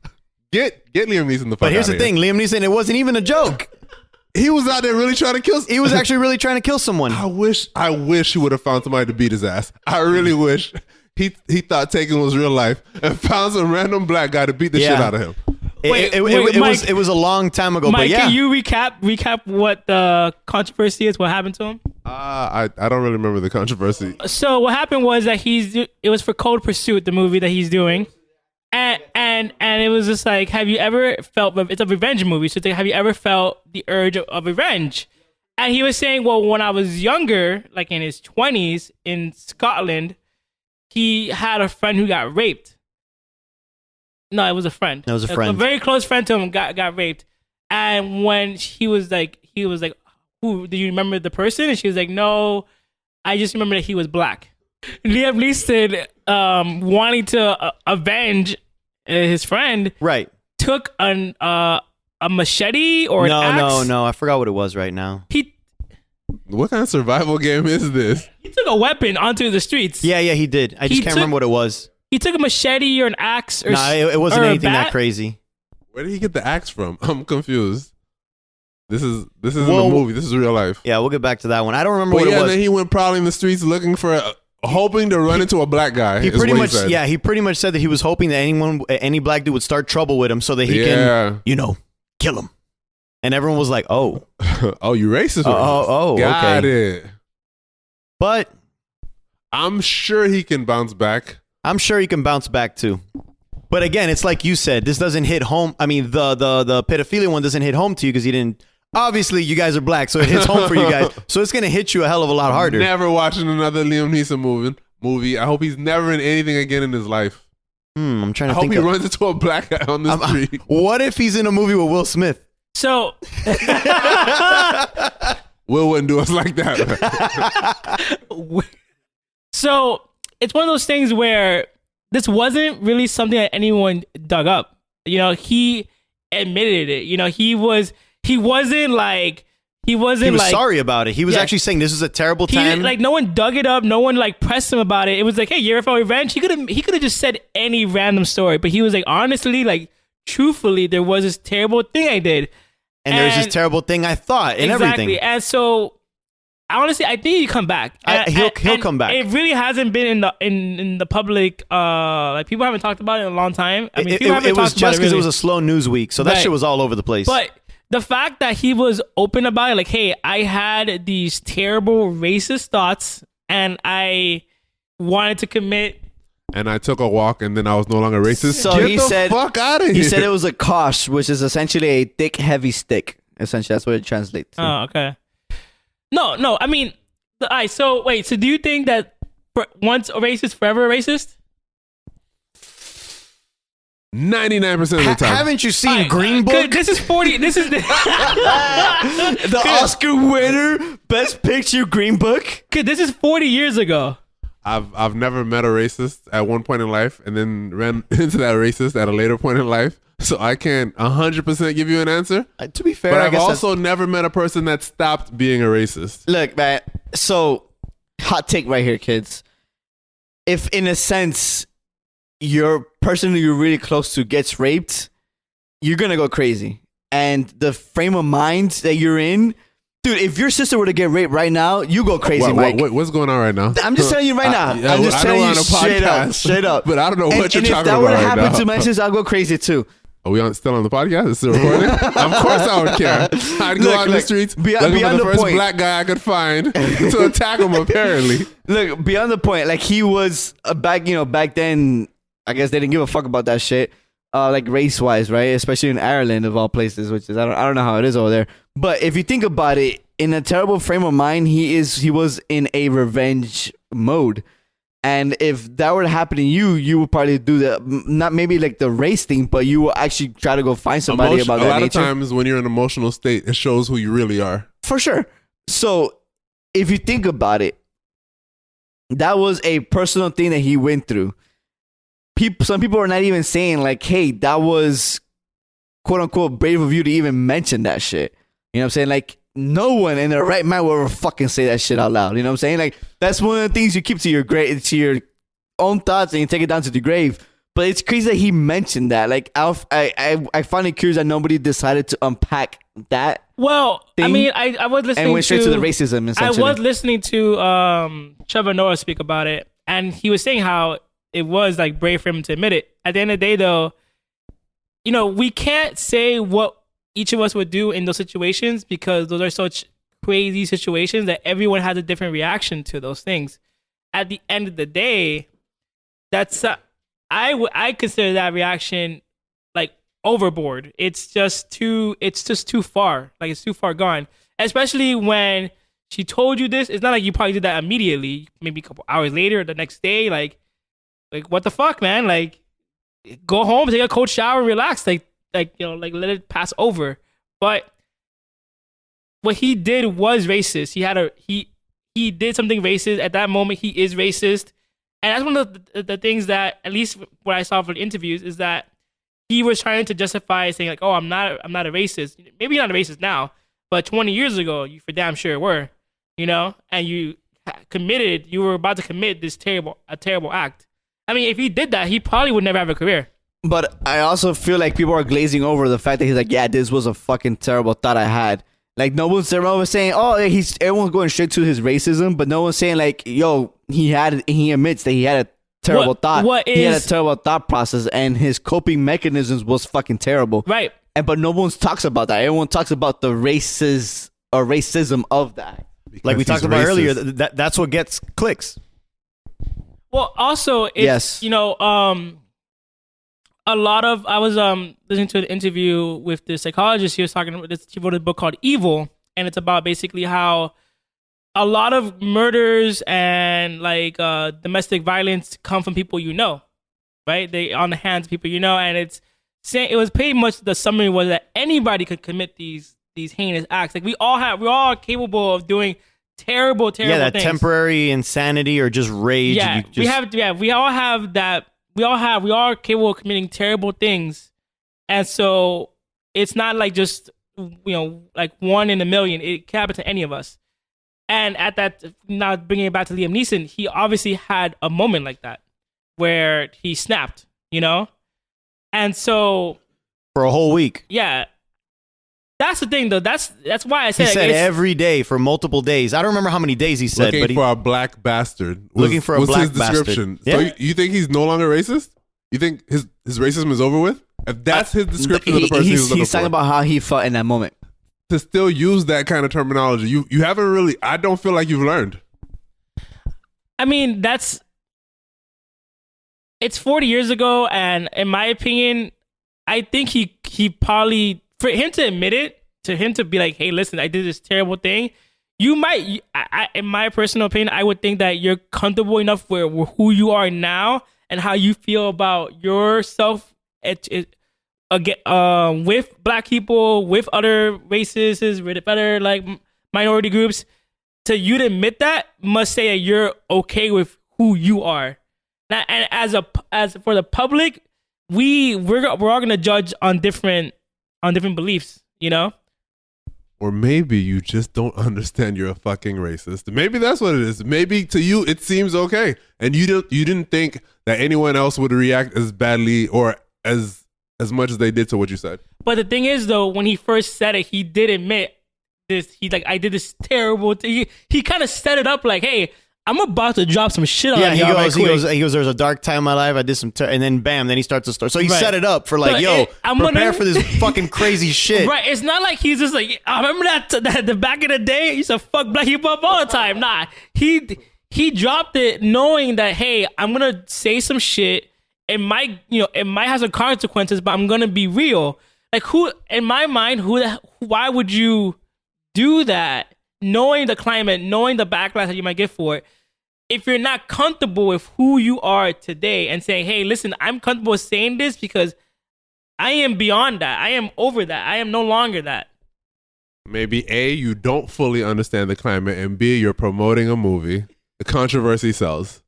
S3: get Liam Neeson the fuck out.
S2: But here's the
S3: here.
S2: thing, Liam Neeson, it wasn't even a joke.
S3: He was out there really trying to kill.
S2: He was actually really trying to kill someone.
S3: I wish he would have found somebody to beat his ass. I really wish he thought Taken was real life and found some random black guy to beat the shit out of him.
S2: It was a long time ago, but
S4: Mike,
S2: yeah.
S4: can you recap what the controversy is? What happened to him?
S3: I don't really remember the controversy.
S4: So what happened was that it was for Cold Pursuit, the movie that he's doing, and it was just like, have you ever felt? It's a revenge movie, so it's like, have you ever felt the urge of revenge? And he was saying, well, when I was younger, like in his 20s in Scotland, he had a friend who got raped. No, it was a friend.
S2: It was a friend.
S4: A very close friend to him got raped. And when he was like, who, do you remember the person? And she was like, no, I just remember that he was black. Liam Neeson, wanting to avenge his friend,
S2: right.
S4: took a a machete or an axe.
S2: No. I forgot what it was right now.
S3: What kind of survival game is this?
S4: He took a weapon onto the streets.
S2: Yeah, he did. I just can't remember what it was.
S4: He took a machete or an axe or
S2: it wasn't
S4: or a
S2: anything that
S4: bat.
S2: crazy.
S3: Where did he get the axe from? I'm confused. This isn't a movie. This is real life.
S2: Yeah, we'll get back to that one. I don't remember
S3: But
S2: what it was.
S3: then he went prowling the streets looking for, hoping to run into a black guy.
S2: He
S3: is
S2: pretty
S3: what
S2: much,
S3: said.
S2: he pretty much said that he was hoping that any black dude would start trouble with him so that he can, kill him. And everyone was like, "Oh,
S3: oh, you racist? Got
S2: okay."
S3: it.
S2: But
S3: I'm sure he can bounce back.
S2: I'm sure he can bounce back too. But again, it's like you said, this doesn't hit home. I mean, the pedophilia one doesn't hit home to you because you didn't. Obviously, you guys are black, so it hits home for you guys. So it's gonna hit you a hell of a lot harder.
S3: Never watching another Liam Neeson movie. I hope he's never in anything again in his life.
S2: I'm trying to
S3: I hope
S2: think.
S3: he runs into a black guy on the street.
S2: What if he's in a movie with Will Smith?
S4: So,
S3: Will wouldn't do us like that.
S4: so it's one of those things where this wasn't really something that anyone dug up. You know, he admitted it. You know, he wasn't like he was
S2: sorry about it. He was actually saying this is a terrible time.
S4: Like no one dug it up. No one like pressed him about it. It was like, hey, you ever felt revenge? He could have just said any random story, but he was like, honestly, like truthfully, there was this terrible thing I did.
S2: And there's this terrible thing I thought and everything.
S4: And so, honestly, I think he'll come back.
S2: He'll come back.
S4: It really hasn't been in the public. Like people haven't talked about it in a long time. I mean,
S2: it was just because it was a slow news week, so that shit was all over the place.
S4: But the fact that he was open about it, like, hey, I had these terrible racist thoughts, and I wanted to commit.
S3: And I took a walk, and then I was no longer racist.
S1: So
S3: Get
S1: he
S3: the
S1: said,
S3: fuck out of here.
S1: He said it was a kosh, which is essentially a thick, heavy stick. Essentially, that's what it translates to.
S4: Oh, okay. No. I mean, all right. So wait. So do you think that once a racist, forever a racist?
S3: 99% of the time.
S2: Haven't you seen Green Book?
S4: This is 40. This is
S1: The Oscar winner, Best Picture, Green Book.
S4: This is 40 years ago.
S3: I've never met a racist at one point in life and then ran into that racist at a later point in life. So I can't 100% give you an answer.
S2: To be fair,
S3: But
S2: I
S3: I've
S2: guess
S3: also never met a person that stopped being a racist.
S1: Look, man. So, hot take right here, kids. If in a sense, your person who you're really close to gets raped, you're gonna go crazy. And the frame of mind that you're in, dude, if your sister were to get raped right now, you go crazy, Mike.
S3: What's going on right now?
S1: I'm just telling you right now. I'm just telling you straight up.
S3: But I don't know what you're talking about.
S1: And if that were to
S3: right
S1: happen
S3: now.
S1: to my sister, I'll go crazy too.
S3: Are we still on the podcast? Is it recording? Of course I would care. I'd go out in the streets looking for the first black guy I could find to attack him, apparently.
S1: Look, beyond the point, like he was back then, I guess they didn't give a fuck about that shit. Like race-wise, right? Especially in Ireland of all places, which is I don't know how it is over there. But if you think about it, in a terrible frame of mind, he was in a revenge mode. And if that were to happen to you, you would probably do not maybe like the race thing, but you will actually try to go find somebody about that nature.
S3: A lot of times when you're in an emotional state, it shows who you really are.
S1: For sure. So if you think about it, that was a personal thing that he went through. Some people are not even saying like, hey, that was quote unquote brave of you to even mention that shit. You know what I'm saying? Like, no one in their right mind will ever fucking say that shit out loud. You know what I'm saying? Like, that's one of the things you keep to your own thoughts and you take it down to the grave. But it's crazy that he mentioned that. Like, I find it curious that nobody decided to unpack that.
S4: Well,
S1: thing
S4: I mean, I was listening
S1: and went straight to the racism. Essentially,
S4: I was listening to Trevor Noah speak about it, and he was saying how it was like brave for him to admit it. At the end of the day, though, you know, we can't say what each of us would do in those situations because those are such crazy situations that everyone has a different reaction to those things. At the end of the day, that's I consider that reaction like overboard. It's just too far. Like it's too far gone. Especially when she told you this. It's not like you probably did that immediately. Maybe a couple hours later or the next day. Like what the fuck, man? Like go home, take a cold shower, relax. Like let it pass over. But what he did was racist. He did something racist at that moment. He is racist, and that's one of the things that, at least what I saw from the interviews, is that he was trying to justify saying like, "Oh, I'm not a racist. Maybe you're not a racist now, but 20 years ago, you for damn sure were, you know, and you were about to commit a terrible act. I mean, if he did that, he probably would never have a career."
S1: But I also feel like people are glazing over the fact that he's like, yeah, this was a fucking terrible thought I had. Like, everyone was saying, oh, everyone's going straight to his racism, but no one's saying like, yo, he admits that he had a terrible thought. He had a terrible thought process, and his coping mechanisms was fucking terrible.
S4: Right.
S1: But no one talks about that. Everyone talks about the racism of that.
S2: Like we talked about earlier, that's what gets clicks.
S4: Well, also, it's, you know, a lot of, I was listening to an interview with the psychologist. He was talking about this. He wrote a book called Evil, and it's about basically how a lot of murders and like domestic violence come from people you know, right? They on the hands of people you know, and it was pretty much the summary was that anybody could commit these heinous acts. Like we all are capable of doing terrible
S2: that
S4: things.
S2: temporary insanity or just rage.
S4: Yeah, we all have that. We are capable of committing terrible things, and so it's not like just, you know, like 1 in a million. It can happen to any of us. And at that, now bringing it back to Liam Neeson, he obviously had a moment like that where he snapped, you know, and so
S2: for a whole week.
S4: Yeah, that's the thing though. That's why I said
S2: he said every day for multiple days. I don't remember how many days he said.
S3: Looking for a black bastard.
S2: Looking for a black
S3: his description.
S2: bastard. Yeah.
S3: So you think he's no longer racist? You think his racism is over with? If that's his description of the person he was looking for.
S1: He's talking about how he felt in that moment.
S3: To still use that kind of terminology, you haven't really. I don't feel like you've learned.
S4: I mean, it's 40 years ago, and in my opinion, I think he probably, for him to admit it, to him to be like, hey, listen, I did this terrible thing, you might, in my personal opinion, I would think that you're comfortable enough with who you are now and how you feel about yourself with black people, with other races, with other like minority groups, to you to admit that must say that you're okay with who you are. And as for the public, we're all gonna judge on different beliefs, you know.
S3: Or maybe you just don't understand you're a fucking racist. Maybe that's what it is. Maybe to you it seems okay, and you didn't think that anyone else would react as badly or as much as they did to what you said.
S4: But the thing is, though, when he first said it, he did admit this. He's like, I did this terrible thing. He kind of set it up like, hey, I'm about to drop some shit on you.
S2: He goes, there's a dark time in my life. I did some, and then bam, then he starts to start. So he set it up for like, prepare for this fucking crazy shit.
S4: Right. It's not like he's just like, I remember that the back in the day, he used to fuck black people up all the time. Nah, he dropped it knowing that, hey, I'm going to say some shit. It might have some consequences, but I'm going to be real. Like in my mind, why would you do that? Knowing the climate, knowing the backlash that you might get for it, if you're not comfortable with who you are today and saying, hey, listen, I'm comfortable saying this because I am beyond that. I am over that. I am no longer that.
S3: Maybe A, you don't fully understand the climate, and B, you're promoting a movie. The controversy sells.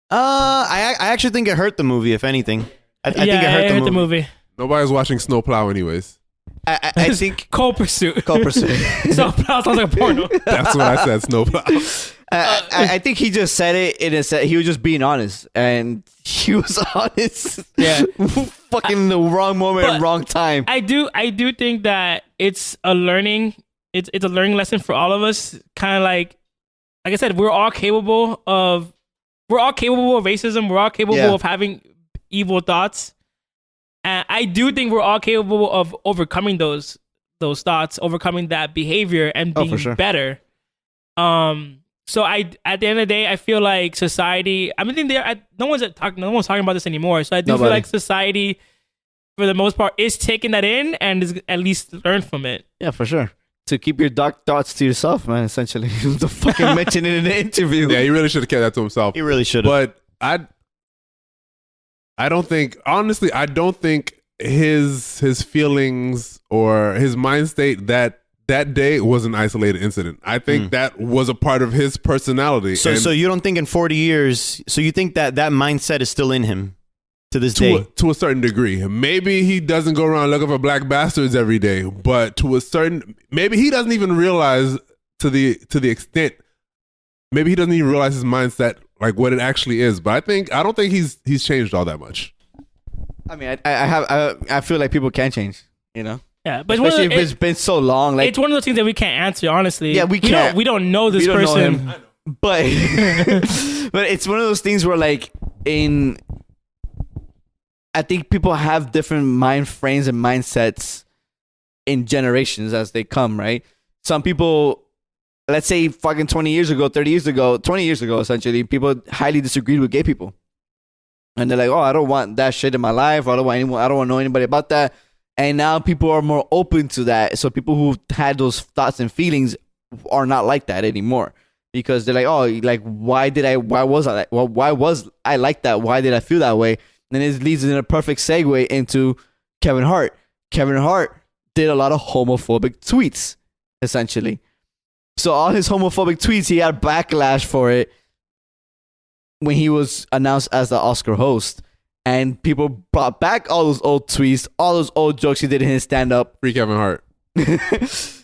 S2: I actually think it hurt the movie, if anything. I think it hurt the movie.
S3: Nobody's watching Snowplow anyways.
S2: I think
S4: Cold Pursuit.
S1: Snowplow
S4: sounds like a porno.
S3: That's what I said, Snowplow.
S1: I think he just said it in a set. He was just being honest, and he was honest.
S4: Yeah,
S1: fucking the wrong moment and wrong time.
S4: I do think that it's a learning. It's a learning lesson for all of us. Kind of like I said, we're all capable of racism. We're all capable of having evil thoughts. And I do think we're all capable of overcoming those thoughts, overcoming that behavior, and being better. So at the end of the day, I feel like society. I mean, no one's talking about this anymore. So I do feel like society, for the most part, is taking that in and is at least learn from it.
S1: Yeah, for sure. To keep your dark thoughts to yourself, man. Essentially, to fucking mention it in the interview.
S3: Yeah, he really should have kept that to himself.
S2: He really should have.
S3: But I don't think, honestly, his feelings or his mind state that day was an isolated incident. I think that was a part of his personality.
S2: So you don't think in 40 years, so you think that mindset is still in him? to this day.
S3: To a certain degree. Maybe he doesn't go around looking for black bastards every day, but to a certain, maybe he doesn't even realize to the extent, maybe he doesn't even realize his mindset, like what it actually is. But I don't think he's changed all that much.
S1: I mean, I feel like people can change, you know?
S4: Yeah, but
S1: Especially if it's been so long. Like,
S4: it's one of those things that we can't answer, honestly.
S1: Yeah, we can't.
S4: We don't know this
S1: we don't know
S4: person.
S1: him. But but it's one of those things where like I think people have different mind frames and mindsets in generations as they come, right? Some people, let's say fucking 20 years ago, 30 years ago, 20 years ago, essentially, people highly disagreed with gay people. And they're like, oh, I don't want that shit in my life. I don't want to know anybody about that. And now people are more open to that. So people who had those thoughts and feelings are not like that anymore. Because they're like, oh, like, why was I like that? Why did I feel that way? And it leads in a perfect segue into Kevin Hart. Kevin Hart did a lot of homophobic tweets, essentially. So all his homophobic tweets, he had backlash for it when he was announced as the Oscar host. And people brought back all those old tweets, all those old jokes he did in his stand-up.
S3: Free Kevin Hart.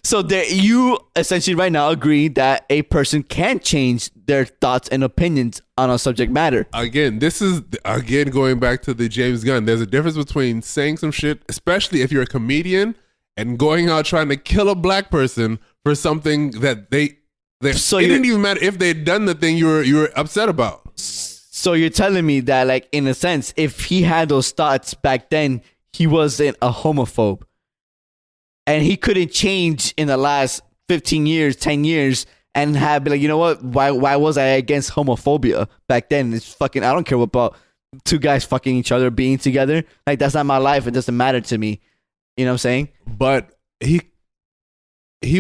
S1: So there, you essentially right now agree that a person can change their thoughts and opinions on a subject matter.
S3: Again, this is going back to the James Gunn. There's a difference between saying some shit, especially if you're a comedian, and going out trying to kill a black person for something that it didn't even matter if they'd done the thing you were upset about.
S1: So you're telling me that, like, in a sense, if he had those thoughts back then, he wasn't a homophobe. And he couldn't change in the last 15 years, 10 years, and be like, you know what? Why was I against homophobia back then? It's fucking, I don't care about two guys fucking each other, being together. Like, that's not my life. It doesn't matter to me. You know what I'm saying?
S3: But he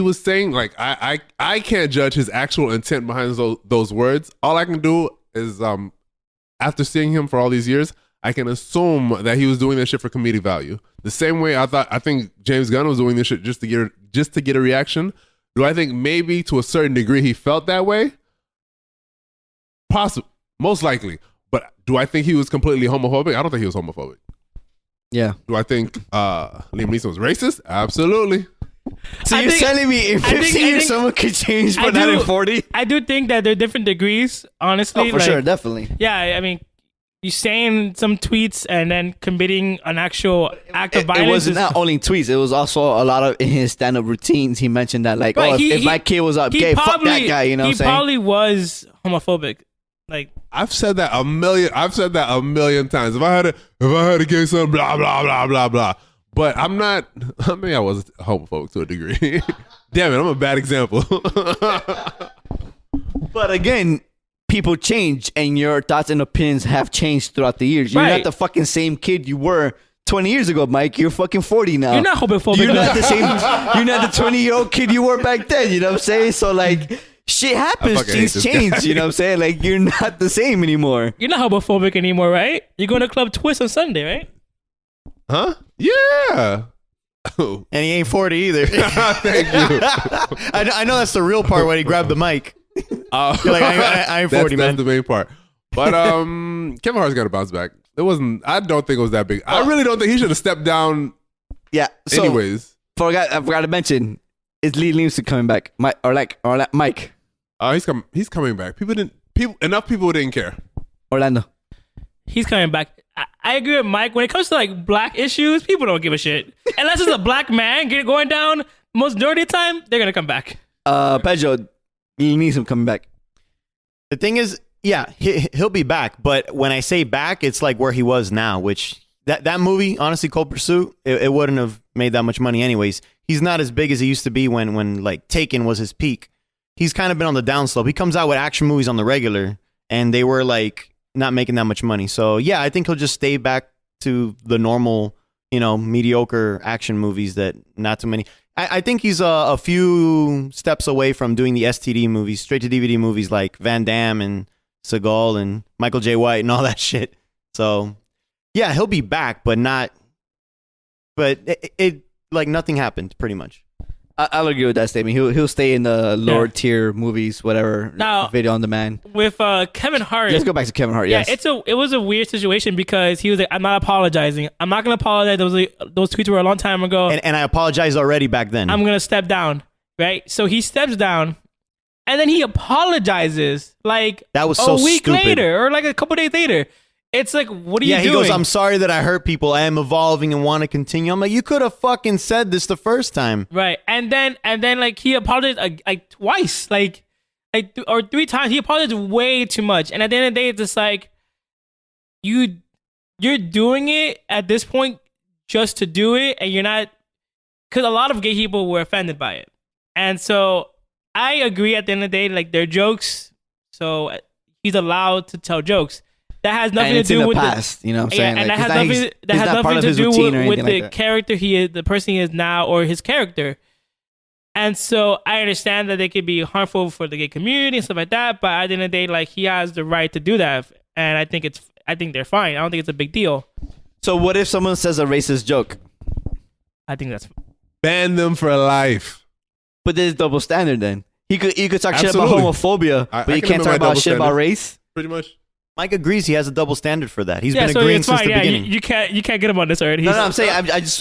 S3: was saying, like, I can't judge his actual intent behind those words. All I can do is, after seeing him for all these years, I can assume that he was doing this shit for comedic value. The same way I think James Gunn was doing this shit just to get a reaction. Do I think maybe to a certain degree he felt that way? Possible, most likely. But do I think he was completely homophobic? I don't think he was homophobic.
S1: Yeah.
S3: Do I think Liam Neeson was racist? Absolutely.
S1: So you're telling me in 15 years someone could change, but not in 40?
S4: I do think that there are different degrees, honestly.
S1: Oh, for sure, definitely.
S4: Yeah, I mean, you saying some tweets and then committing an actual act of violence.
S1: It was not only tweets. It was also a lot of in his stand-up routines. He mentioned that, like,
S4: right,
S1: if my kid was up gay, fuck that guy. You know what I'm saying?
S4: He probably was homophobic. Like,
S3: I've said that a million times. If I had a gay son, blah blah blah blah blah. But I'm not. I mean, I was homophobic to a degree. Damn it, I'm a bad example.
S1: But again, people change, and your thoughts and opinions have changed throughout the years. You're not the fucking same kid you were 20 years ago, Mike. You're fucking 40 now.
S4: You're not homophobic.
S1: You're not the same. You're not the 20-year-old kid you were back then. You know what I'm saying? So, like, shit happens. Things change. You know what I'm saying? Like, you're not the same anymore.
S4: You're not homophobic anymore, right? You're going to Club Twist on Sunday, right?
S3: Huh? Yeah.
S2: And he ain't 40 either.
S3: Thank you.
S2: I know that's the real part when he grabbed the mic. You're like, I ain't 40, man.
S3: That's the main part. But Kevin Hart's got to bounce back. I don't think it was that big. I really don't think he should have stepped down.
S1: Yeah. So,
S3: anyways.
S1: I forgot to mention, is Lee Livingston coming back? Mike.
S3: He's coming back. Enough people didn't care.
S1: Orlando.
S4: He's coming back. I agree with Mike. When it comes to, like, black issues, people don't give a shit. Unless it's a black man going down, most majority of the time, they're going to come back.
S1: Pedro, you need him coming back.
S2: The thing is, yeah, he'll be back. But when I say back, it's like where he was now, which that movie, honestly, Cold Pursuit, it wouldn't have made that much money anyways. He's not as big as he used to be when like Taken was his peak. He's kind of been on the downslope. He comes out with action movies on the regular, and they were like not making that much money. So yeah, I think he'll just stay back to the normal, mediocre action movies that not too many. I think he's a few steps away from doing the STD movies, straight to DVD movies like Van Damme and Seagal and Michael J. White and all that shit. So yeah, he'll be back, but it like nothing happened pretty much.
S1: I'll agree with that statement. He'll stay in the lower tier movies, whatever.
S4: Now-
S1: video on demand.
S4: With Kevin Hart.
S1: Let's go back to Kevin Hart.
S4: Yeah,
S1: Yes.
S4: it was a weird situation because he was like, I'm not apologizing. I'm not gonna apologize. Those tweets were a long time ago.
S2: And I apologized already back then.
S4: I'm gonna step down. Right? So he steps down and then he apologizes like
S2: That was
S4: a
S2: so
S4: week
S2: stupid.
S4: later or like a couple days later. It's like, what are you
S2: yeah, he
S4: doing?
S2: goes, I'm sorry that I hurt people. I am evolving and want to continue. I'm like, you could have fucking said this the first time.
S4: Right. And then like he apologized like twice, or 3 times. He apologized way too much. And at the end of the day, it's just like you're doing it at this point just to do it, and you're not, because a lot of gay people were offended by it. And so I agree at the end of the day, like they're jokes. So he's allowed to tell jokes. That has nothing
S1: And it's
S4: to do
S1: in the
S4: with
S1: past, you know what I'm saying?
S4: and
S1: Like,
S4: that has
S1: he's not part
S4: nothing
S1: of
S4: to
S1: his
S4: do
S1: routine or
S4: with
S1: anything
S4: the
S1: like that.
S4: character he is, the person he is now, or his character. And so I understand that they could be harmful for the gay community and stuff like that, but at the end of the day, like he has the right to do that, and I think they're fine. I don't think it's a big deal.
S1: So what if someone says a racist joke?
S4: I think that's
S3: Ban them for life.
S1: But there's double standard then. You could talk shit
S3: Absolutely.
S1: about homophobia,
S3: I
S1: but you
S3: can
S1: can't
S3: admit
S1: talk
S3: my
S1: about
S3: double
S1: shit about
S3: standard.
S1: race.
S3: Pretty much.
S2: Mike agrees he has a double standard for that. He's been
S4: so
S2: agreeing
S4: it's
S2: since
S4: fine.
S2: the
S4: Yeah,
S2: beginning.
S4: you can't get him on this already.
S1: No, I'm saying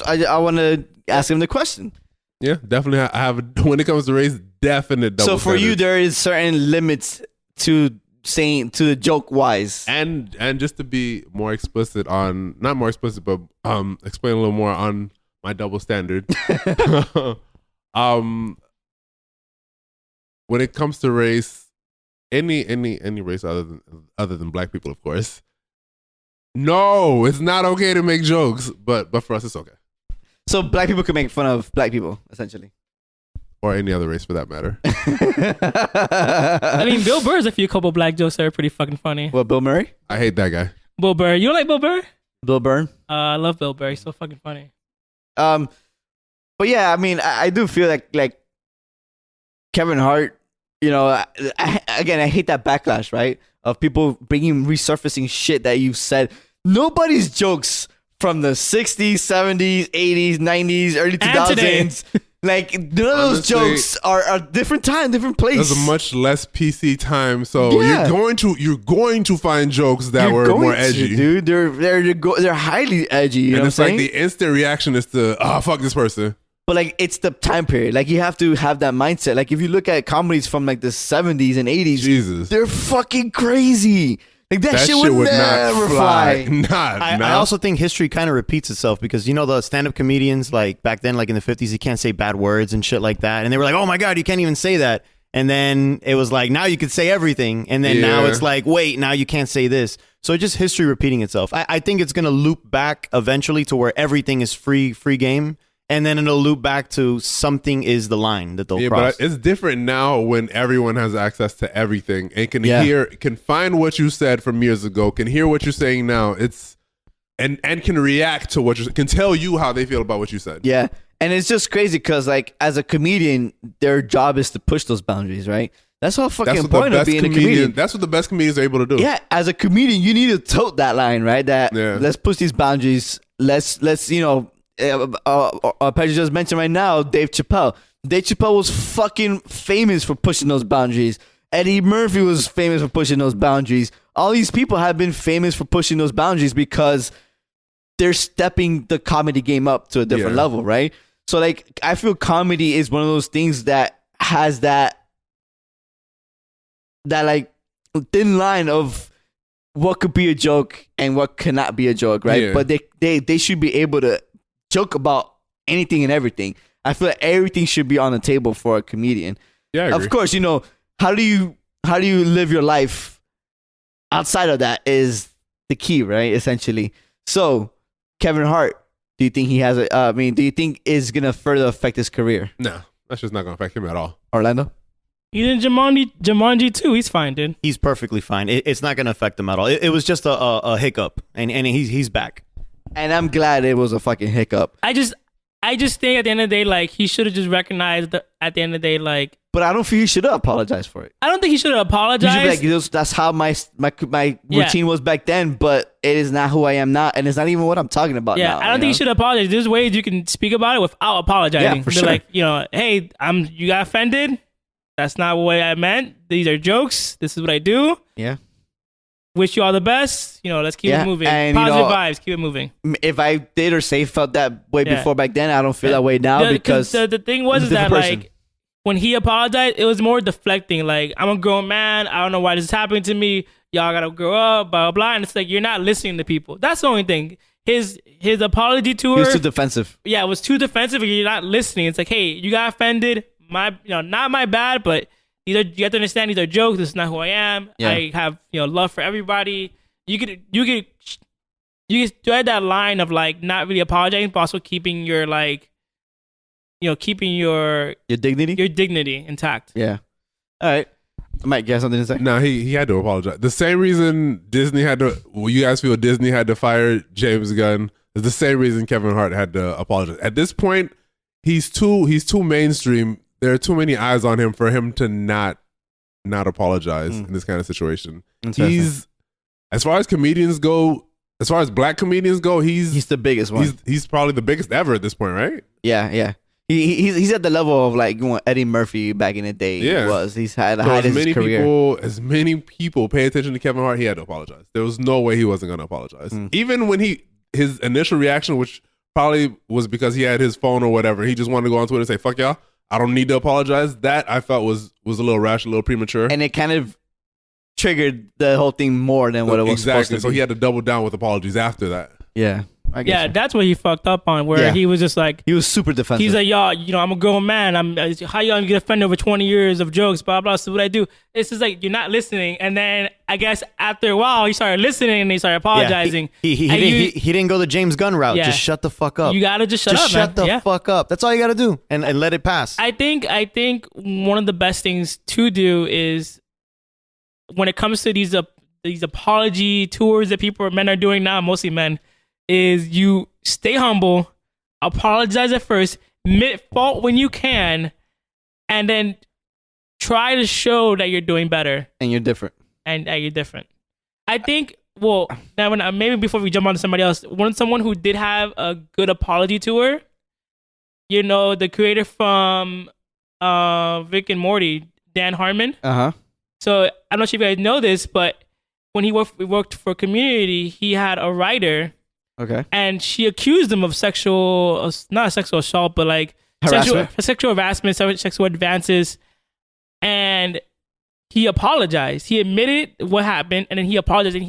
S1: I want to ask him the question.
S3: Yeah, definitely. I have when it comes to race, definite double
S1: So for you,
S3: standards.
S1: there is certain limits to saying to the joke wise.
S3: and just to be more explicit on, not more explicit, but explain a little more on my double standard. When it comes to race, any race other than black people, of course. No, it's not okay to make jokes, but for us, it's okay,
S1: So black people can make fun of black people, essentially.
S3: or any other race for that matter.
S4: I mean, Bill Burr has a few couple black jokes that are pretty fucking funny.
S1: What, Bill Murray?
S3: I hate that guy.
S4: Bill Burr, you don't like Bill Burr?
S1: Bill Byrne?
S4: I love Bill Burr. He's so fucking funny.
S1: But yeah, I mean, I do feel like Kevin Hart, you know, I hate that backlash, right? Of people resurfacing shit that you've said. Nobody's jokes from the 60s, 70s, 80s, 90s, early
S4: And today.
S1: 2000s. Like, none of those
S3: Honestly,
S1: jokes are different time, different place.
S3: It was a much less PC time, so
S1: Yeah.
S3: you're going to find jokes that
S1: You're
S3: were
S1: going
S3: more
S1: to,
S3: edgy.
S1: dude. They're highly edgy. You know
S3: And
S1: what
S3: it's
S1: I'm
S3: like
S1: saying?
S3: the instant reaction is to, fuck this person.
S1: But like, it's the time period. Like, you have to have that mindset. Like, if you look at comedies from like the 70s and 80s,
S3: Jesus.
S1: they're fucking crazy. Like that,
S3: That
S1: shit would never
S3: not
S1: fly.
S2: I also think history kind of repeats itself because, you know, the stand-up comedians, like back then, like in the 50s, you can't say bad words and shit like that. And they were like, oh my God, you can't even say that. And then it was like, now you could say everything. And then now
S3: Yeah.
S2: it's like, wait, now you can't say this. So it's just history repeating itself. I think it's going to loop back eventually to where everything is free game. And then it'll loop back to something is the line that they'll
S3: Yeah,
S2: cross.
S3: but it's different now when everyone has access to everything and can
S1: Yeah.
S3: can find what you said from years ago, can hear what you're saying now. It's and can react to what you can tell you how they feel about what you said.
S1: Yeah. And it's just crazy because, like, as a comedian, their job is to push those boundaries, right? That's all fucking
S3: That's what the
S1: point of
S3: best
S1: being a comedian.
S3: That's what the best comedians are able to do.
S1: Yeah, as a comedian, you need to tote that line, right? That
S3: Yeah.
S1: let's push these boundaries. Let's you know, Pedro just mentioned right now, Dave Chappelle. Dave Chappelle was fucking famous for pushing those boundaries. Eddie Murphy was famous for pushing those boundaries. All these people have been famous for pushing those boundaries because they're stepping the comedy game up to a different
S3: Yeah.
S1: level, right? So, like, I feel comedy is one of those things that has that like thin line of what could be a joke and what cannot be a joke, right?
S3: Yeah.
S1: But they should be able to joke about anything and everything. I feel like everything should be on the table for a comedian.
S3: Yeah, I agree.
S1: Of course, you know, how do you live your life outside of that is the key, right? Essentially. So, Kevin Hart, do you think he has do you think is gonna further affect his career?
S3: No, that's just not going to affect him at all.
S1: Orlando?
S4: He's in Jumanji too. He's fine, dude.
S2: He's perfectly fine. It's not going to affect him at all. It was just a hiccup, and he's back.
S1: And I'm glad it was a fucking hiccup.
S4: I just I just think at the end of the day, like he should have just recognized that at the end of the day, like
S1: But I don't feel he should have apologized for it.
S4: I don't think he should have
S1: You
S4: apologized.
S1: should be like, that's how my
S4: Yeah.
S1: routine was back then, but it is not who I am now, and it's not even what I'm talking about
S4: Yeah,
S1: now.
S4: I don't think you should apologize. There's ways you can speak about it without apologizing.
S1: Yeah, for
S4: Be
S1: sure.
S4: like, hey, you got offended. That's not what I meant. These are jokes. This is what I do.
S1: Yeah.
S4: Wish you all the best. Let's keep
S1: Yeah,
S4: it moving.
S1: and,
S4: Positive vibes. Keep it moving.
S1: If I did or say felt that way
S4: Yeah.
S1: before back then, I don't feel that way now because
S4: the thing was
S1: I'm a
S4: is that
S1: different person.
S4: like when he apologized, it was more deflecting. Like, I'm a grown man. I don't know why this is happening to me. Y'all gotta grow up. Blah blah blah. And it's like you're not listening to people. That's the only thing. His apology tour.
S1: he was too defensive.
S4: Yeah, it was too defensive and you're not listening. It's like, hey, you got offended. Not my bad, but you have to understand these are jokes. This is not who I am.
S1: Yeah.
S4: I have, love for everybody. You could thread that line of like not really apologizing, but also keeping your like, keeping your
S1: Dignity.
S4: dignity intact.
S1: Yeah. All right. I might guess something to say.
S3: No, he had to apologize. The same reason Disney had to. Well, you guys feel Disney had to fire James Gunn is the same reason Kevin Hart had to apologize. At this point, he's too mainstream. There are too many eyes on him for him to not apologize in this kind of situation. He's, as far as comedians go, as far as black comedians go, he's
S1: the biggest one.
S3: He's probably the biggest ever at this point, right?
S1: Yeah. He's at the level of like Eddie Murphy back in the day.
S3: Yeah.
S1: Was he's had the
S3: So
S1: height of his career.
S3: as many people pay attention to Kevin Hart, he had to apologize. There was no way he wasn't going to apologize. Even when his initial reaction, which probably was because he had his phone or whatever, he just wanted to go on Twitter and say, "Fuck y'all, I don't need to apologize." That I felt was a little rash, a little premature.
S1: And it kind of triggered the whole thing more than what it was supposed to be.
S3: So he had to double down with apologies after that.
S1: Yeah. I guess
S4: Yeah,
S1: so.
S4: that's what he fucked up on. Where he was just like,
S1: He was super defensive.
S4: he's like, y'all, I'm a grown man. How y'all get offended over 20 years of jokes, blah, blah. So what I do, it's just like, you're not listening. And then I guess after a while, he started listening and he started apologizing.
S2: He
S4: And
S2: he didn't go the James Gunn route.
S4: Yeah.
S2: Just shut the fuck up.
S4: You gotta just shut up,
S2: shut
S4: man.
S2: the
S4: Yeah.
S2: fuck up. That's all you gotta do, and let it pass.
S4: I think one of the best things to do is when it comes to these apology tours that men are doing now, mostly men, is you stay humble, apologize at first, admit fault when you can, and then try to show that you're doing better
S1: and you're different.
S4: and that you're different. I think. Well, now maybe before we jump on to somebody else, someone who did have a good apology tour, the creator from Rick and Morty, Dan Harmon. So I don't know if you guys know this, but when he worked for Community, he had a writer,
S1: Okay.
S4: and she accused him of not sexual assault, but like sexual harassment, sexual advances, and he apologized. He admitted what happened, and then he apologized, and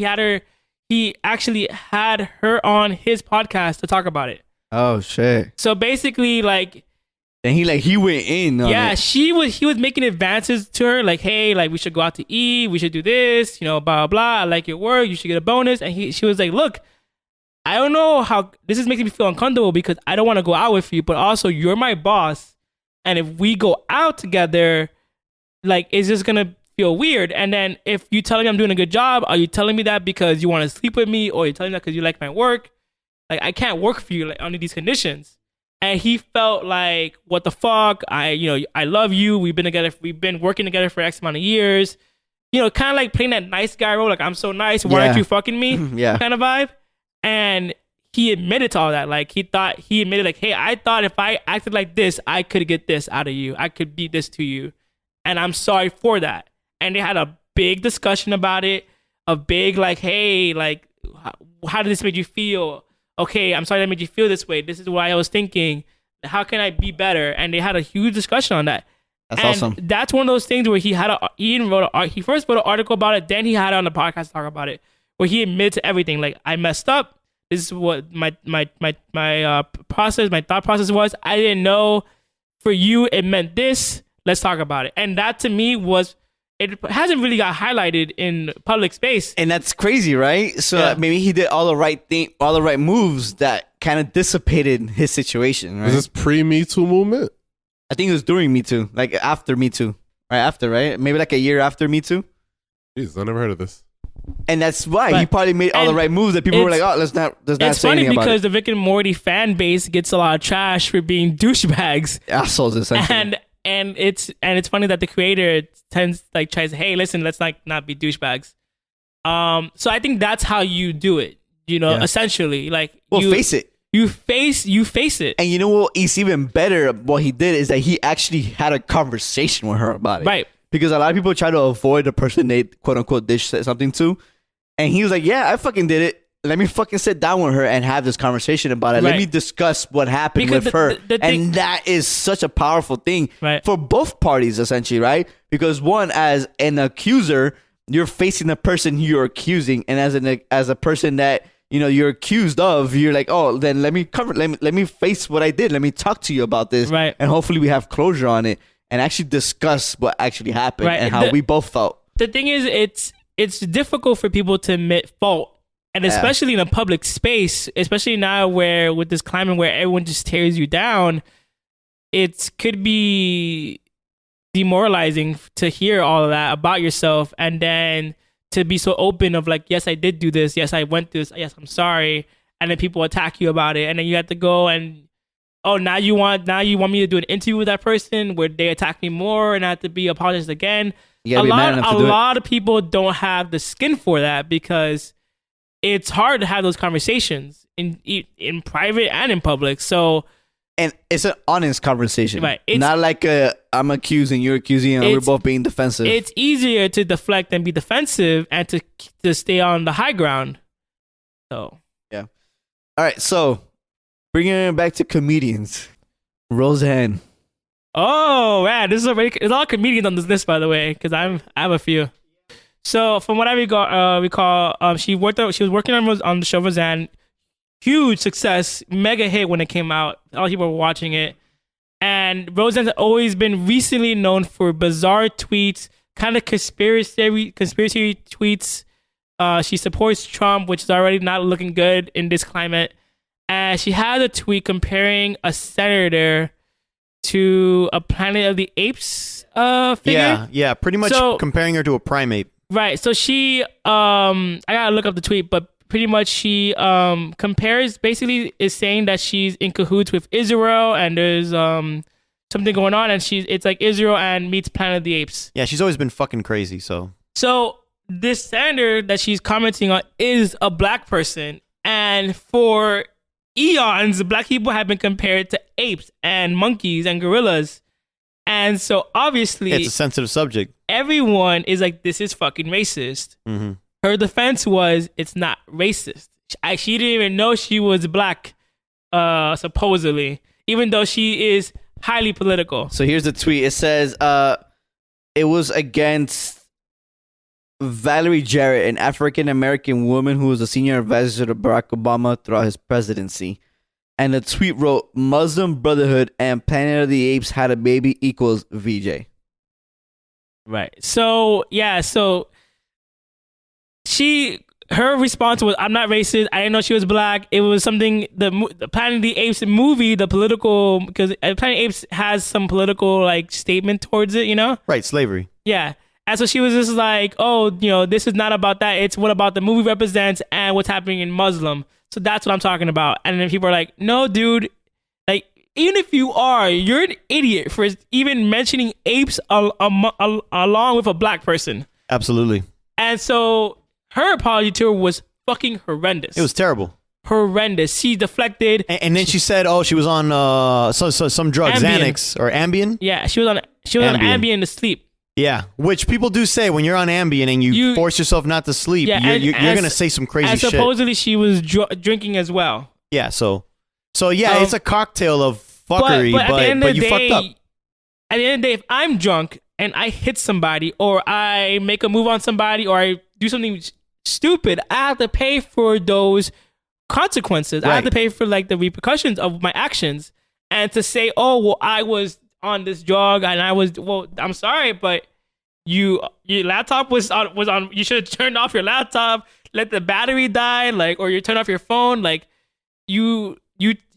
S4: he actually had her on his podcast to talk about it.
S1: Oh shit.
S4: So basically, like,
S1: And he went in on
S4: yeah,
S1: it.
S4: he was making advances to her, like, hey, like we should go out to eat, we should do this, blah blah blah. I like your work, you should get a bonus. And she was like, look, I don't know how this is making me feel uncomfortable because I don't want to go out with you, but also you're my boss, and if we go out together, like it's just gonna feel weird. And then if you telling me I'm doing a good job, are you telling me that because you want to sleep with me, or are you telling me that because you like my work? Like I can't work for you like under these conditions. And he felt like, what the fuck? I love you. We've been working together for X amount of years. Kind of like playing that nice guy role. Like, I'm so nice. Why aren't you fucking me?
S1: Yeah.
S4: Kind of vibe. And he admitted to all that. Like, he admitted like, hey, I thought if I acted like this, I could get this out of you. I could be this to you. And I'm sorry for that. And they had a big discussion about it. A big like, hey, like, how did this make you feel? Okay, I'm sorry that made you feel this way. This is what I was thinking. How can I be better? And they had a huge discussion on that.
S1: That's
S4: and
S1: awesome.
S4: That's one of those things where he first wrote an article about it, then he had it on the podcast to talk about it, where he admitted to everything. Like, I messed up. This is what my process, my thought process was. I didn't know. For you, it meant this. Let's talk about it. And that to me it hasn't really got highlighted in public space.
S1: And that's crazy, right? So
S4: Yeah.
S1: maybe he did all the right moves that kind of dissipated his situation, right?
S3: Was this pre-Me Too movement?
S1: I think it was during Me Too, like after Me Too. Right after, right? Maybe like a year after Me Too.
S3: Jesus, I never heard of this.
S1: And that's why he
S4: Right.
S1: probably made all the
S4: And
S1: right moves that people were like,
S4: it's-
S1: oh, let's not
S4: It's
S1: say
S4: funny
S1: anything about
S4: because
S1: it.
S4: the Rick and Morty fan base gets a lot of trash for being douchebags,
S1: Assholes, essentially.
S4: and it's funny that the creator tries to, hey, listen, let's not be douchebags. So I think that's how you do it.
S1: Yeah.
S4: Essentially, like
S1: face it.
S4: You face it.
S1: And you know what? It's even better. What he did is that he actually had a conversation with her about it.
S4: Right.
S1: Because a lot of people try to avoid the person they quote unquote dish something to. And he was like, yeah, I fucking did it. Let me fucking sit down with her and have this conversation about it. Let
S4: Right.
S1: me discuss what happened
S4: Because
S1: with her.
S4: the thing-
S1: And that is such a powerful thing
S4: Right.
S1: for both parties, essentially, right? Because one, as an accuser, you're facing the person you're accusing. And as a person that you're accused of, you're like, oh, then let me face what I did. Let me talk to you about this.
S4: Right.
S1: And hopefully we have closure on it and actually discuss what actually happened
S4: Right.
S1: and how we both felt.
S4: The thing is, it's difficult for people to admit fault. And especially in a public space, especially now where with this climate where everyone just tears you down, it could be demoralizing to hear all of that about yourself, and then to be so open of like, yes, I did do this, yes, I went through this, yes, I'm sorry, and then people attack you about it, and then you have to go and now you want me to do an interview with that person where they attack me more and I have to be apologized again.
S1: You gotta be man enough to do it.
S4: A lot of people don't have the skin for that because it's hard to have those conversations in private and in public. So,
S1: And it's an honest conversation.
S4: Right.
S1: Not like I'm accusing, you're accusing, and we're
S4: It's-
S1: both being defensive.
S4: it's easier to deflect and be defensive and to stay on the high ground. So,
S1: All right, so bringing it back to comedians. Roseanne.
S4: oh man, there's a lot of comedians on this list, by the way, because I have a few. So from what I recall, she was working on the show Roseanne. Huge success, mega hit when it came out. A lot of people were watching it. And Roseanne's always been recently known for bizarre tweets, kind of conspiracy tweets. She supports Trump, which is already not looking good in this climate. And she had a tweet comparing a senator to a Planet of the Apes figure.
S2: Yeah, pretty much
S4: So-
S2: comparing her to a primate.
S4: Right. So she, I gotta look up the tweet, but pretty much she compares, basically is saying that she's in cahoots with Israel and there's something going on, and it's like Israel and meets Planet of the Apes.
S2: Yeah, she's always been fucking crazy. So
S4: So this senator that she's commenting on is a black person, and for eons, black people have been compared to apes and monkeys and gorillas, and so obviously
S2: it's a sensitive subject.
S4: everyone is like, this is fucking racist.
S2: Mm-hmm.
S4: Her defense was, it's not racist. She didn't even know she was black, supposedly, even though she is highly political.
S1: So here's the tweet. It says, it was against Valerie Jarrett, an African-American woman who was a senior advisor to Barack Obama throughout his presidency. And the tweet wrote, Muslim Brotherhood and Planet of the Apes had a baby equals VJ.
S4: Right. So, yeah, her response was, I'm not racist. I didn't know she was black. It was something, the Planet of the Apes movie, the political, because Planet of the Apes has some political like statement towards it,
S2: Right, slavery.
S4: Yeah. And so she was just like, oh, this is not about that. It's what about the movie represents and what's happening in Muslim. So that's what I'm talking about. And then people are like, no, dude, like, even if you're an idiot for even mentioning apes along with a black person.
S2: Absolutely.
S4: And so her apology to her was fucking horrendous.
S2: It was terrible.
S4: Horrendous. She deflected.
S2: And then she said, "Oh, she was on some drug,
S4: Ambien.
S2: Xanax or Ambien."
S4: Yeah, she was on Ambien to sleep.
S2: Yeah, which people do say when you're on Ambien and you force yourself not to sleep,
S4: Yeah,
S2: you're gonna say some crazy
S4: and
S2: shit.
S4: supposedly she was drinking as well.
S2: Yeah, so yeah, it's a cocktail of fuckery,
S4: but at the end of
S2: but
S4: the
S2: you
S4: day,
S2: fucked up.
S4: At the end of the day, if I'm drunk and I hit somebody or I make a move on somebody or I do something stupid, I have to pay for those consequences. I have to
S2: Right.
S4: pay for like the repercussions of my actions. And to say, oh, well, I was on this drug and I'm sorry, but your laptop was on, you should have turned off your laptop, let the battery die, like, or you turn off your phone, like you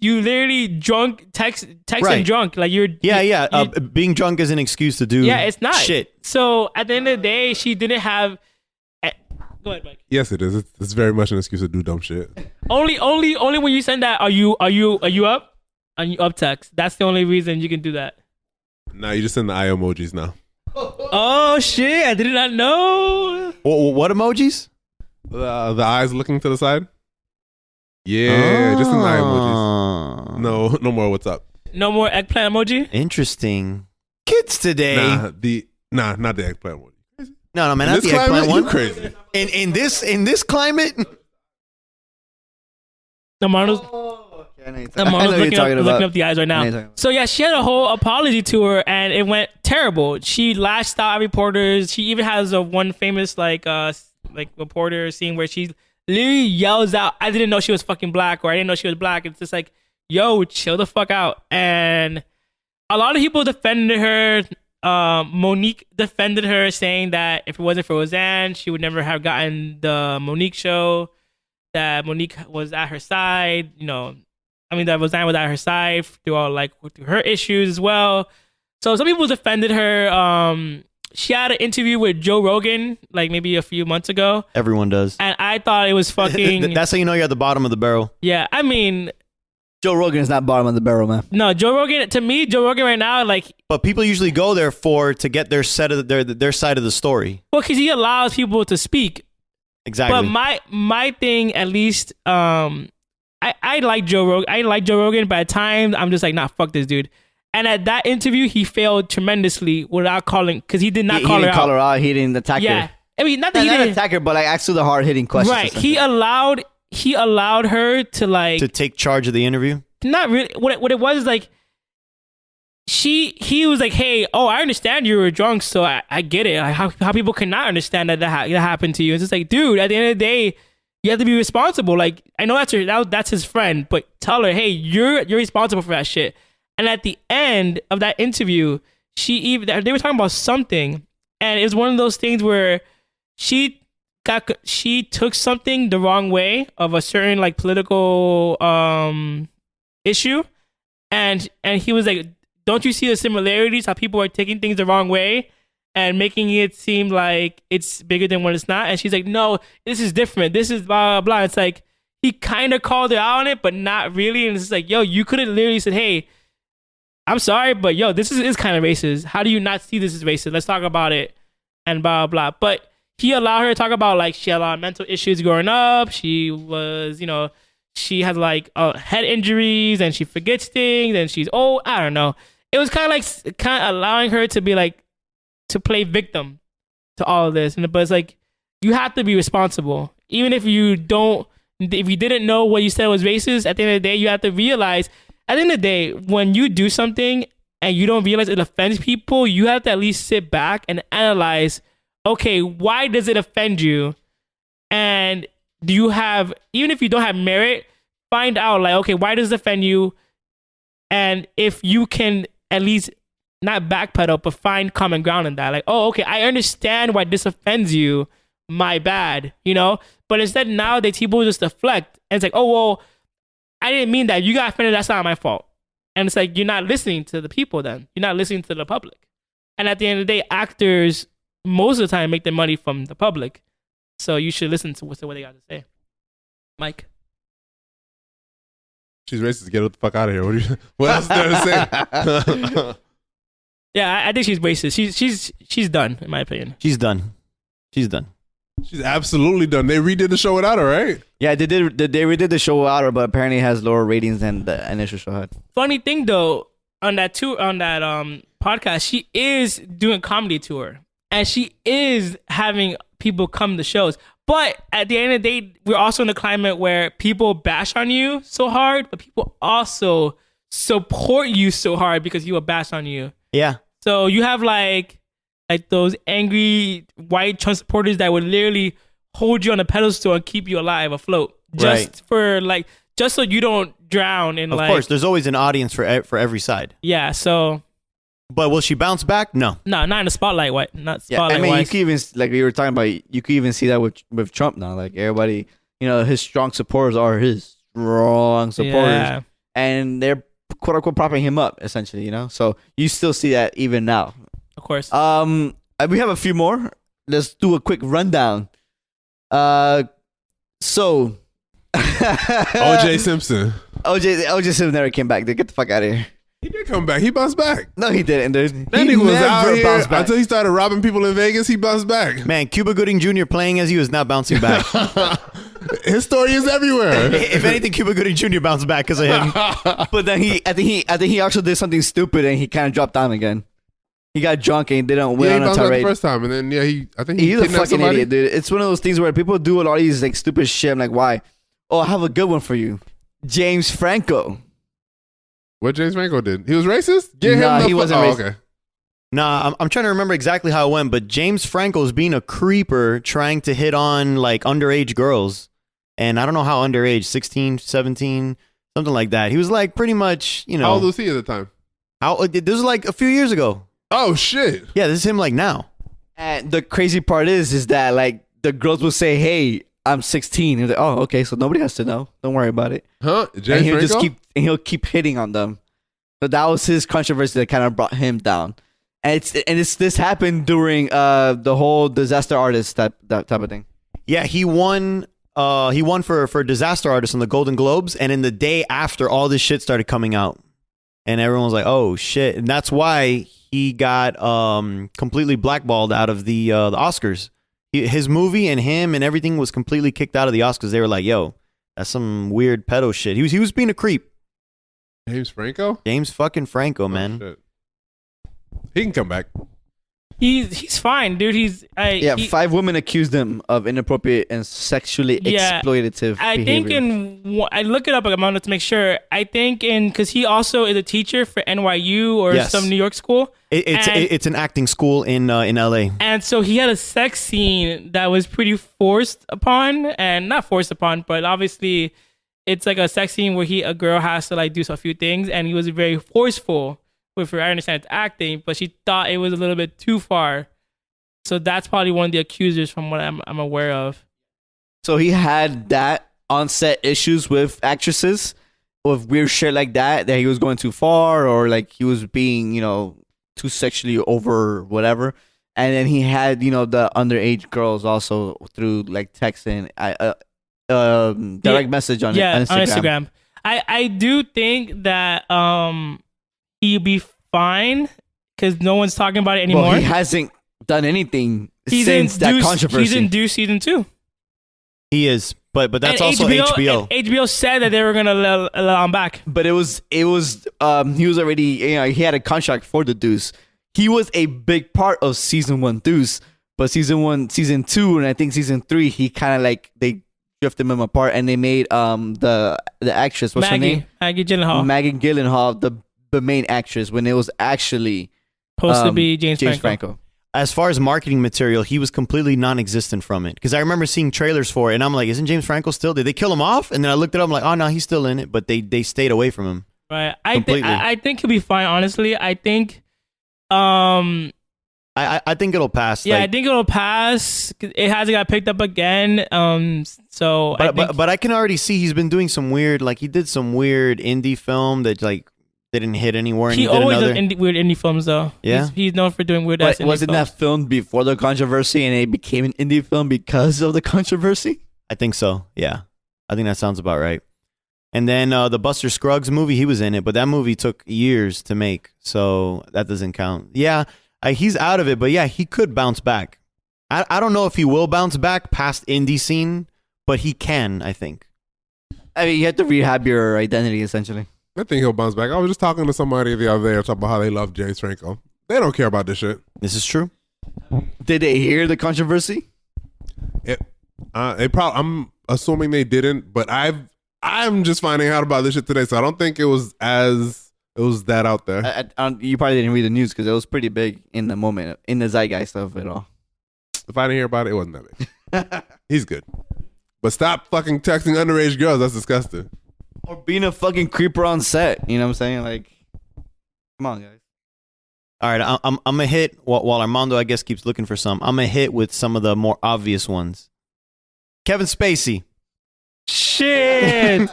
S4: literally drunk, texting
S2: Right.
S4: drunk, like
S2: Being drunk is an excuse to do
S4: yeah, it's not
S2: shit.
S4: So at the end of the day, she didn't have Go ahead, Mike.
S3: Yes, it is. It's very much an excuse to do dumb shit.
S4: Only when you send that are you up? Are you up text? That's the only reason you can do that.
S3: Now you just send the eye emojis now.
S4: Oh shit! I did not know.
S2: What emojis?
S3: The eyes looking to the side. Yeah, just send the eye emojis. No more. What's up?
S4: No more eggplant emoji.
S2: Interesting. Kids today.
S3: Not the eggplant emoji.
S2: No, man,
S3: In
S2: not
S3: this
S2: the eggplant
S3: climate,
S2: one.
S3: you crazy.
S2: In this climate.
S4: Amando's
S1: I know
S4: looking up the eyes right now. So yeah, she had a whole apology tour and it went terrible. She lashed out at reporters. She even has a one famous like reporter scene where she literally yells out, "I didn't know she was fucking black," or "I didn't know she was black." It's just like, yo, chill the fuck out. And a lot of people defended her. Monique defended her, saying that if it wasn't for Roseanne, she would never have gotten the Monique show. That Monique was at her side, that Roseanne was at her side through her issues as well. So some people defended her. She had an interview with Joe Rogan like maybe a few months ago.
S2: Everyone does.
S4: And I thought it was fucking...
S2: That's how you know you're at the bottom of the barrel.
S4: Yeah, I mean...
S1: Joe Rogan is not bottom of the barrel, man.
S4: No, Joe Rogan right now, like...
S2: But people usually go there to get their side of the story.
S4: Well, because he allows people to speak.
S2: Exactly.
S4: But my thing, at least, I like Joe Rogan. I like Joe Rogan, but at times I'm just like, nah, fuck this dude. And at that interview, he failed tremendously without calling, because he did not call her out.
S1: He didn't attack her.
S4: Yeah, I mean, not that he
S1: Not
S4: didn't
S1: attack her, but like ask her the hard hitting questions.
S4: Right. He allowed her to like
S2: to take charge of the interview.
S4: Not really. What it was is like he was like, hey, I understand you were drunk, so I get it. Like, how people cannot understand that happened to you. It's just like, dude, at the end of the day, you have to be responsible. Like, I know that's his friend, but tell her, hey, you're responsible for that shit. And at the end of that interview, they were talking about something, and it was one of those things where she took something the wrong way of a certain like political issue, and he was like, don't you see the similarities, how people are taking things the wrong way and making it seem like it's bigger than what it's not? And she's like, no, this is different, this is blah blah blah. It's like he kind of called her out on it, but not really. And it's like, yo, you could have literally said, hey, I'm sorry, but yo, this is kind of racist. How do you not see this is racist? Let's talk about it, and blah blah blah. But he allowed her to talk about like she had a lot of mental issues growing up. She was, she had like head injuries and she forgets things and she's old. I don't know. It was kind of allowing her to be like, to play victim to all of this. But it's like, you have to be responsible. Even if you didn't know what you said was racist, at the end of the day, you have to realize, at the end of the day, when you do something and you don't realize it offends people, you have to at least sit back and analyze, okay, why does it offend you? And do you have, even if you don't have merit, find out like, okay, why does it offend you? And if you can at least not backpedal, but find common ground in that. Like, oh, okay, I understand why this offends you. My bad, But instead nowadays people just deflect. And it's like, oh, well, I didn't mean that. You got offended. That's not my fault. And it's like, you're not listening to the people then. You're not listening to the public. And at the end of the day, actors most of the time make their money from the public. So you should listen to what they got to say. Mike?
S3: She's racist. Get the fuck out of here. What else is there to say?
S4: Yeah, I think she's racist. She's done, in my opinion.
S2: She's done.
S3: She's absolutely done. They redid the show without her, right?
S1: Yeah, they redid the show without her, but apparently it has lower ratings than the initial show had.
S4: Funny thing though, on that podcast, she is doing comedy tour and she is having people come to shows. But at the end of the day, we're also in a climate where people bash on you so hard, but people also support you so hard because you will bash on you.
S2: Yeah.
S4: So you have like those angry white Trump supporters that would literally hold you on a pedestal and keep you alive, afloat, just so you don't drown in. Of
S2: course, there's always an audience for every side.
S4: Yeah. So.
S2: But will she bounce back? No,
S4: not in the spotlight. Not spotlight.
S1: Yeah, I mean, you can even, like we were talking about, you can even see that with Trump now. Like everybody, his strong supporters are his strong supporters, and they're quote unquote propping him up essentially. So you still see that even now.
S4: Of course.
S1: We have a few more. Let's do a quick rundown. So
S3: OJ Simpson.
S1: OJ Simpson never came back. Dude, get the fuck out of here.
S3: He did come back. He bounced back.
S1: No, he didn't, dude.
S3: That
S1: He
S3: nigga was out
S1: never
S3: here
S1: bounced back.
S3: until he started robbing people in Vegas. He bounced back.
S2: Man, Cuba Gooding Jr. playing as you is not bouncing back.
S3: His story is everywhere.
S2: If anything, Cuba Gooding Jr. bounced back because of him.
S1: But then I think he also did something stupid and he kind of dropped down again. He got drunk and didn't win
S3: Yeah, he
S1: on a
S3: bounced back the
S1: tirade.
S3: first time, and then I think he
S1: He's a
S3: kidnapped
S1: fucking
S3: somebody.
S1: idiot, dude. It's one of those things where people do a lot of these like stupid shit. I'm like, why? Oh, I have a good one for you. James Franco.
S3: What James Franco did? He was racist? Get
S1: Nah,
S3: him the
S1: he wasn't
S3: oh,
S1: racist.
S3: okay.
S2: Nah, I'm trying to remember exactly how it went, but James Franco's being a creeper trying to hit on like underage girls. And I don't know how underage, 16, 17, something like that. He was like pretty much, you know.
S3: How old was he at the time?
S2: This was like a few years ago.
S3: Oh shit!
S2: Yeah, this is him like now.
S1: And the crazy part is that like the girls will say, "Hey, I'm 16." And like, oh, okay, so nobody has to know. Don't worry about it.
S3: Huh?
S1: And
S3: James
S1: he'll
S3: Franco?
S1: he'll keep hitting on them. So that was his controversy that kind of brought him down. And this happened during the whole disaster artist that type of thing.
S2: Yeah, he won for disaster artist on the Golden Globes, and in the day after, all this shit started coming out, and everyone was like, "Oh shit!" And that's why he got completely blackballed out of the Oscars. His movie and him and everything was completely kicked out of the Oscars. They were like, "Yo, that's some weird pedo shit." He was being a creep.
S3: James Franco?
S2: James fucking Franco,
S3: Oh,
S2: man.
S3: shit. He can come back.
S4: He's fine, dude.
S1: 5 women accused him of inappropriate and sexually
S4: Yeah,
S1: exploitative
S4: I think
S1: behavior.
S4: I look it up amount to make sure. I think because he also is a teacher for NYU or
S2: Yes.
S4: some New York school.
S2: It's an acting school in LA.
S4: And so he had a sex scene that was pretty forced upon, and not forced upon, but obviously it's like a sex scene where a girl has to like do a few things, and he was very forceful with her. I understand it's acting, but she thought it was a little bit too far. So that's probably one of the accusers from what I'm aware of.
S1: So he had that on-set issues with actresses, with weird shit like that he was going too far, or like he was being, too sexually over whatever. And then he had, the underage girls also through like text and direct message on Instagram.
S4: On Instagram. I do think that he'd be fine because no one's talking about it anymore.
S1: Well, he hasn't done anything
S4: He's
S1: since
S4: in
S1: that
S4: Deuce,
S1: controversy.
S4: He's in Deuce season 2.
S2: He is, but that's
S4: And
S2: also HBO.
S4: and HBO said that they were gonna allow him back.
S1: But it was he was already, he had a contract for the Deuce. He was a big part of season 1 Deuce, but season 2, and I think season 3, he kind of like they drifted him apart, and they made the actress, what's her name?
S4: Maggie Gyllenhaal.
S1: Maggie Gyllenhaal, the main actress, when it was actually
S4: Supposed to be James
S1: Franco.
S2: As far as marketing material, he was completely non-existent from it. Because I remember seeing trailers for it, and I'm like, isn't James Franco still? Did they kill him off? And then I looked it up, I'm like, oh no, he's still in it. But they stayed away from him.
S4: Right.
S2: Completely.
S4: I think he'll be fine. Honestly, I think.
S2: I think it'll pass.
S4: Yeah,
S2: like,
S4: I think it'll pass. It hasn't got picked up again. So,
S2: but I can already see he's been doing some weird. Like he did some weird indie film that like didn't hit anywhere. And
S4: he
S2: he did
S4: always
S2: another.
S4: does weird indie films, though.
S2: Yeah.
S4: He's known for doing weird ass
S1: But
S4: indie
S1: wasn't
S4: films.
S1: that filmed before the controversy, and it became an indie film because of the controversy?
S2: I think so. Yeah, I think that sounds about right. And then the Buster Scruggs movie, he was in it, but that movie took years to make, so that doesn't count. Yeah, he's out of it, but yeah, he could bounce back. I don't know if he will bounce back past indie scene, but he can, I think.
S1: I mean, you have to rehab your identity, essentially.
S3: I think he'll bounce back. I was just talking to somebody the other day talking about how they love James Franco. They don't care about this shit.
S2: This is true.
S1: Did they hear the controversy?
S3: I'm assuming they didn't, but I'm just finding out about this shit today, so I don't think it was that out there.
S1: You probably didn't read the news because it was pretty big in the moment, in the zeitgeist of it all.
S3: If I didn't hear about it, it wasn't that big. He's good. But stop fucking texting underage girls. That's disgusting.
S1: Or being a fucking creeper on set. You know what I'm saying? Like, come on, guys.
S2: All right, I'm gonna hit while Armando I guess keeps looking for some. I'm gonna hit with some of the more obvious ones. Kevin Spacey.
S4: Shit.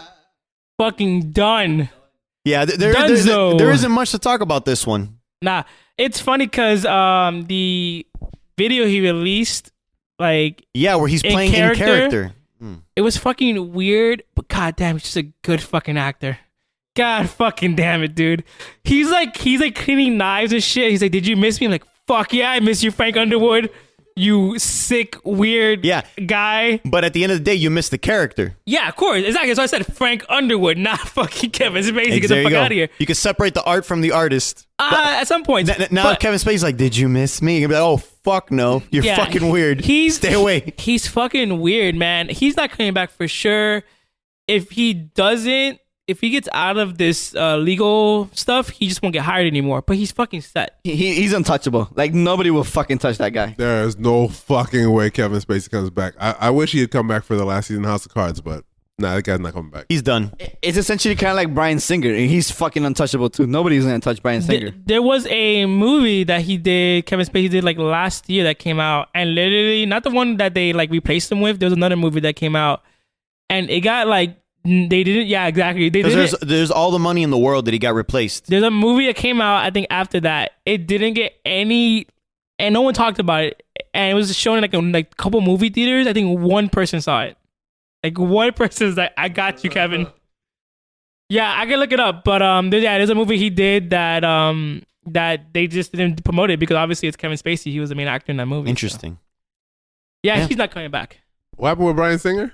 S4: Fucking done.
S2: Yeah, there isn't much to talk about this one.
S4: Nah, it's funny because the video he released like
S2: Yeah, where he's playing in character.
S4: it was fucking weird, but god damn, he's just a good fucking actor. God fucking damn it, dude. He's like cleaning knives and shit. He's like, "Did you miss me?" I'm like, "Fuck yeah, I miss you, Frank Underwood. You sick, weird guy."
S2: But at the end of the day, you miss the character.
S4: Yeah, of course. Exactly. So I said Frank Underwood, not fucking Kevin Spacey. Get the fuck out of here.
S2: You can separate the art from the artist.
S4: At some point.
S2: Now Kevin Spacey's like, "Did you miss me?" You're like, "Oh, fuck no. You're fucking weird. Stay away."
S4: He's fucking weird, man. He's not coming back for sure. If he gets out of this legal stuff, he just won't get hired anymore. But he's fucking set.
S1: He's untouchable. Like, nobody will fucking touch that guy.
S3: There is no fucking way Kevin Spacey comes back. I wish he had come back for the last season of House of Cards, but nah, that guy's not coming back.
S2: He's done.
S1: It's essentially kind of like Bryan Singer. He's fucking untouchable too. Nobody's gonna touch Bryan Singer.
S4: There was a movie that Kevin Spacey did like last year that came out, and literally not the one that they like replaced him with. There was another movie that came out, and it got like they didn't. Yeah, exactly.
S2: There's all the money in the world that he got replaced.
S4: There's a movie that came out, I think, after that. It didn't get any, and no one talked about it. And it was shown in like a couple movie theaters. I think one person saw it. Like one person's like, "I got you, Kevin." Yeah, I can look it up. But there's a movie he did that that they just didn't promote it because obviously it's Kevin Spacey. He was the main actor in that movie.
S2: Interesting.
S4: So. Yeah, he's not coming back.
S3: What happened with Bryan Singer?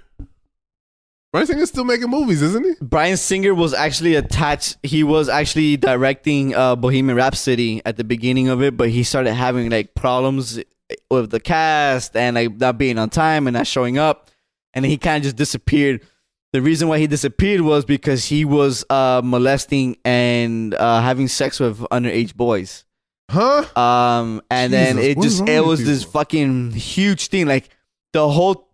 S3: Bryan Singer's still making movies, isn't he?
S1: Bryan Singer was actually attached. He was actually directing Bohemian Rhapsody at the beginning of it, but he started having like problems with the cast and like not being on time and not showing up, and then he kind of just disappeared. The reason why he disappeared was because he was molesting and having sex with underage boys.
S3: Huh?
S1: And
S3: Jesus,
S1: then it was this
S3: people?
S1: fucking huge thing. Like the whole.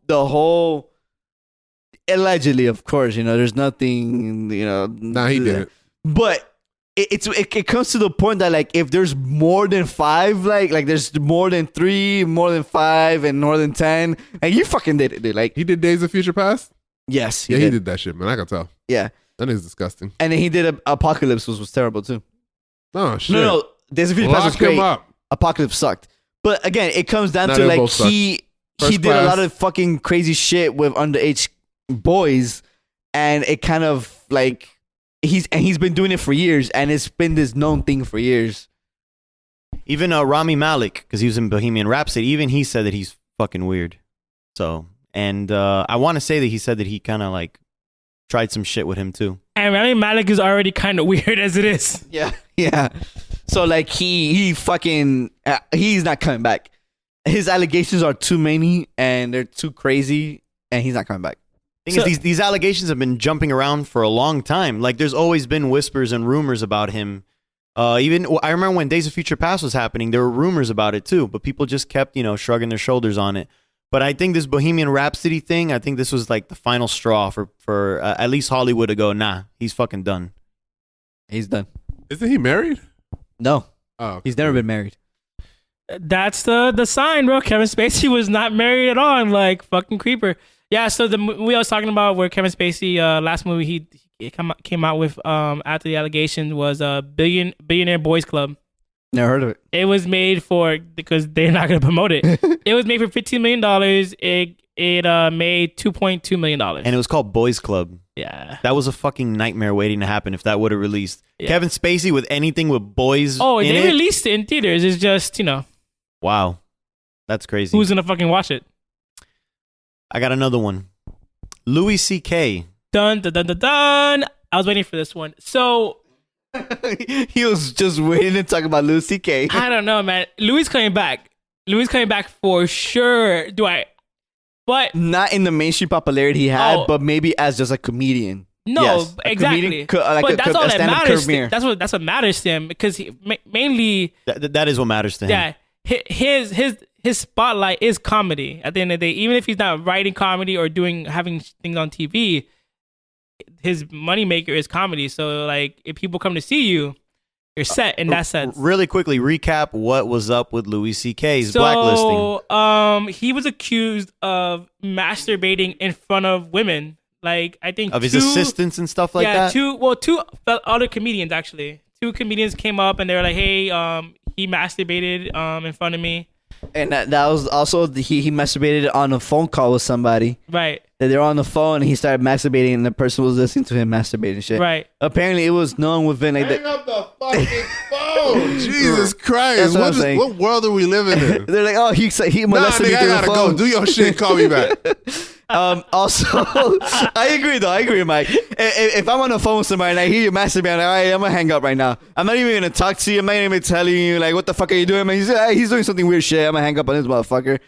S1: Allegedly, of course, there's nothing,
S3: Nah, he did it.
S1: But it comes to the point that like if there's more than 5, like there's more than 3, more than 5, and more than 10, and you fucking did it, dude. Like
S3: He did Days of Future Past?
S1: yes,
S3: He did that shit, man. I can tell.
S1: Yeah,
S3: That is disgusting.
S1: and then he did Apocalypse, was terrible too.
S3: Oh, shit.
S1: No, Days of Future Past was
S3: Lock him
S1: great.
S3: up.
S1: Apocalypse sucked. But again, it comes down
S3: Nah,
S1: to
S3: they
S1: like
S3: both suck.
S1: he
S3: First
S1: did a lot
S3: Class.
S1: of fucking crazy shit with underage boys, and it kind of like he's been doing it for years, and it's been this known thing for years.
S2: Even Rami Malek, because he was in Bohemian Rhapsody, even he said that he's fucking weird. So, and I want to say that he said that he kind of like tried some shit with him too.
S4: And Rami Malek is already kind of weird as it is.
S1: Yeah. So like he fucking he's not coming back. His allegations are too many and they're too crazy, and he's not coming back.
S2: Thing is, these allegations have been jumping around for a long time. Like, there's always been whispers and rumors about him. Even I remember when Days of Future Past was happening, there were rumors about it too, but people just kept, shrugging their shoulders on it. But I think this Bohemian Rhapsody thing, I think this was like the final straw for at least Hollywood to go, nah, he's fucking done.
S1: He's done.
S3: Isn't he married?
S1: No,
S3: Oh,
S1: he's never been married.
S4: That's the sign, bro. Kevin Spacey was not married at all. I'm like, fucking creeper. Yeah, so the movie I was talking about where Kevin Spacey, last movie he came out with after the allegations was Billionaire Boys Club.
S1: Never heard of it.
S4: It was made because they're not going to promote it. It was made for $15 million. It made $2.2 million.
S2: And it was called Boys Club.
S4: Yeah.
S2: That was a fucking nightmare waiting to happen if that would have released.
S4: Yeah.
S2: Kevin Spacey with anything with boys
S4: Oh,
S2: in
S4: they
S2: it?
S4: released it in theaters. It's just,
S2: Wow. That's crazy.
S4: who's going to fucking watch it?
S2: I got another one. Louis C.K.
S4: Dun, dun, dun, dun, dun. I was waiting for this one. So,
S1: He was just waiting to talk about Louis C.K.
S4: I don't know, man. Louis coming back. Louis coming back for sure. But
S1: Not in the mainstream popularity he had,
S4: Oh.
S1: but maybe as just a comedian.
S4: no,
S1: Yes, a
S4: exactly.
S1: comedian, like
S4: but
S1: a
S4: that's all that
S1: stand-up
S4: matters.
S1: career.
S4: That's what matters to him because he mainly
S2: That is what matters to him.
S4: yeah his spotlight is comedy. At the end of the day, even if he's not writing comedy or having things on TV, his moneymaker is comedy. So like if people come to see you, you're set in that sense.
S2: Really quickly, recap what was up with Louis C.K.'s blacklisting.
S4: So he was accused of masturbating in front of women. Like I think
S2: Of his
S4: two-
S2: assistants and stuff like that?
S4: two other comedians actually. Two comedians came up and they were like, "Hey, he masturbated in front of me,"
S1: And that was also he masturbated on a phone call with somebody.
S4: Right.
S1: That they were on the phone and he started masturbating and the person was listening to him masturbating shit.
S4: Right.
S1: Apparently it was known within like
S3: Hang up the fucking phone. Jesus Christ.
S1: That's what I'm saying.
S3: What world are we living in?
S1: They're like, oh, he
S3: Nah,
S1: molested me
S3: nigga, I
S1: through the
S3: gotta
S1: phone.
S3: go. Do your shit. Call me back.
S1: Also, I agree, Mike. If I'm on the phone with somebody and I hear you masturbating, I'm like, all right, I'm gonna hang up right now. I'm not even gonna talk to you. I'm not even telling you like, what the fuck are you doing, man? He's doing something weird shit. I'm gonna hang up on this motherfucker.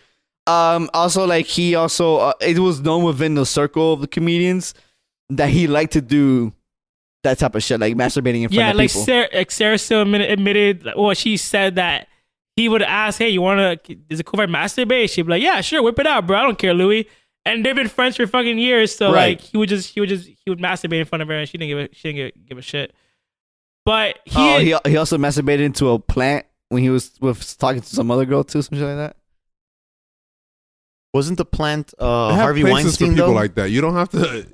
S1: Also, like he also, it was known within the circle of the comedians that he liked to do that type of shit, like masturbating in front of people.
S4: Sarah still admitted, well, she said that he would ask, hey, is it cool if I masturbate? She'd be like, yeah, sure, whip it out, bro. I don't care, Louis. And they've been friends for fucking years, so
S2: Right.
S4: like he would masturbate in front of her, and she didn't give a shit. But
S1: he also masturbated into a plant when he was talking to some other girl too, some shit like that.
S2: Wasn't the plant
S3: They have
S2: Harvey
S3: places
S2: Weinstein
S3: for people
S2: though?
S3: like that. You don't have to.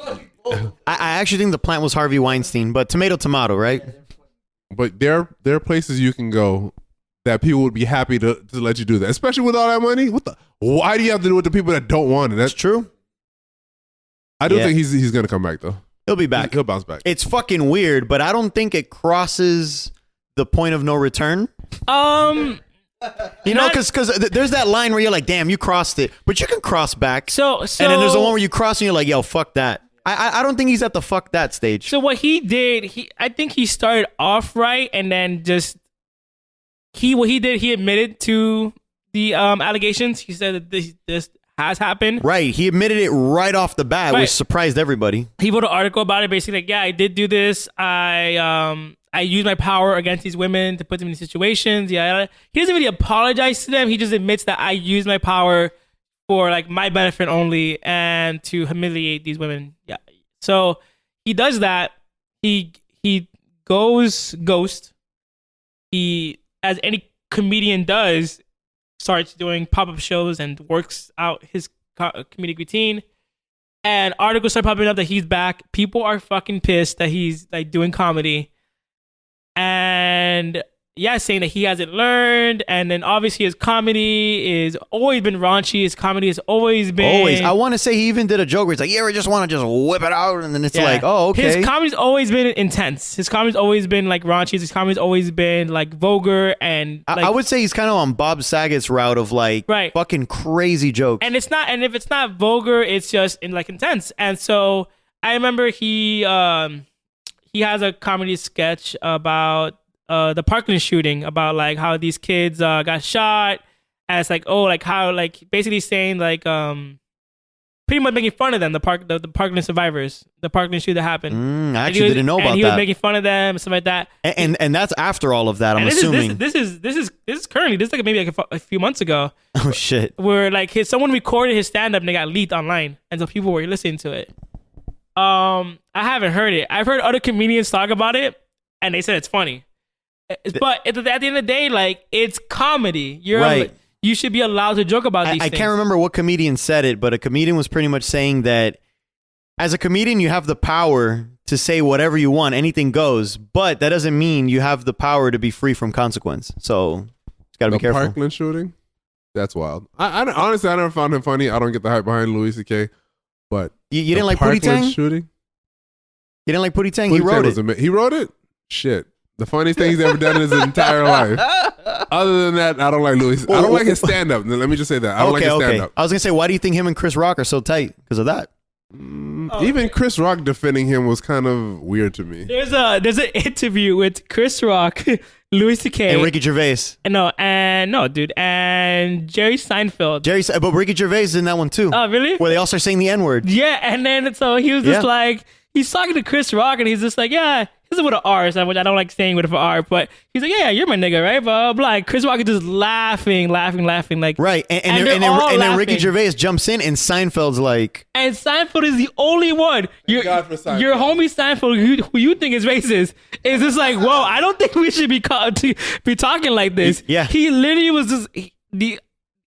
S2: I actually think the plant was Harvey Weinstein, but tomato, right?
S3: But there are places you can go that people would be happy to let you do that, especially with all that money. Why do you have to do it with the people that don't want it?
S2: That's true.
S3: I don't
S2: Yeah.
S3: think he's gonna come back though.
S2: He'll be back.
S3: He'll bounce back.
S2: It's fucking weird, but I don't think it crosses the point of no return. You know, because there's that line where you're like, damn, you crossed it, but you can cross back.
S4: so
S2: And then there's the one where you cross and you're like, yo, fuck that. I don't think he's at the fuck that stage.
S4: So what he did, I think he started off right, and then just he admitted to the allegations. He said that this has happened.
S2: Right. He admitted it right off the bat,
S4: Right.
S2: which surprised everybody.
S4: He wrote an article about it, basically like, yeah, I did do this. I used my power against these women to put them in these situations. Yeah, he doesn't really apologize to them. He just admits that I used my power for like my benefit only and to humiliate these women. Yeah. So he does that. He goes ghost. He, as any comedian does, starts doing pop-up shows and works out his comedic routine. And articles start popping up that he's back. People are fucking pissed that he's like doing comedy. And yeah, saying that he hasn't learned. And then obviously his comedy is always been raunchy. His comedy has always been
S2: I want to say he even did a joke where he's like, yeah, we just want to just whip it out. And then it's
S4: Yeah.
S2: like, oh, okay.
S4: His comedy's always been intense. His comedy's always been like raunchy. His comedy's always been like vulgar and like,
S2: I would say he's kind of on Bob Saget's route of like
S4: Right.
S2: fucking crazy jokes.
S4: and it's not, and if it's not vulgar, it's just in like intense. And so I remember he has a comedy sketch about the Parkland shooting, about like how these kids got shot, and it's like, oh, like how, like basically saying like pretty much making fun of them, the Parkland survivors, the Parkland shooting that happened.
S2: I actually didn't know about
S4: and he was
S2: that.
S4: making fun of them and stuff like that.
S2: And that's after all of that, I'm
S4: And
S2: assuming.
S4: this is currently, this is like maybe like a few months ago,
S2: Oh, shit.
S4: where like someone recorded his stand up and they got leaked online, and so people were listening to it. I haven't heard it. I've heard other comedians talk about it, and they said it's funny. But at the end of the day, like, it's comedy.
S2: Right.
S4: You should be allowed to joke about these
S2: I
S4: things.
S2: can't remember what comedian said it, but a comedian was pretty much saying that as a comedian, you have the power to say whatever you want, anything goes, but that doesn't mean you have the power to be free from consequence. So you got to be
S3: The
S2: careful.
S3: Parkland shooting, that's wild. I honestly, I never found him funny. I don't get the hype behind Louis C.K. But
S2: You
S3: the
S2: didn't like Pootie
S3: Parkland
S2: Tang?
S3: shooting?
S2: You didn't like Pootie Tang?
S3: Pootie
S2: He wrote
S3: Tang
S2: it.
S3: He wrote it? Shit. The funniest thing he's ever done in his entire life. Other than that, I don't like Louis. I don't like his stand-up. Let me just say that. I don't like his stand-up.
S2: I was going to say, why do you think him and Chris Rock are so tight? Because of that.
S3: Even Chris Rock defending him was kind of weird to me.
S4: There's an interview with Chris Rock, Louis C.K.
S2: And Ricky Gervais.
S4: No, dude, and Jerry Seinfeld.
S2: But Ricky Gervais is in that one too.
S4: Oh, really?
S2: Where they all start saying the N-word.
S4: Yeah, and then so he was just
S2: Yeah.
S4: like, he's talking to Chris Rock, and he's just like, yeah, this is with an R, which I don't like saying with an R, but he's like, yeah, you're my nigga, right? Blah, blah, blah. And Chris Rock is just laughing, like,
S2: Right. And
S4: they're all
S2: then Ricky
S4: laughing.
S2: Gervais jumps in and Seinfeld's like,
S4: And Seinfeld is the only one. Your
S3: God for Seinfeld.
S4: homie Seinfeld, who you think is racist, is just like, whoa, I don't think we should be talking like this.
S2: Yeah.
S4: He literally was just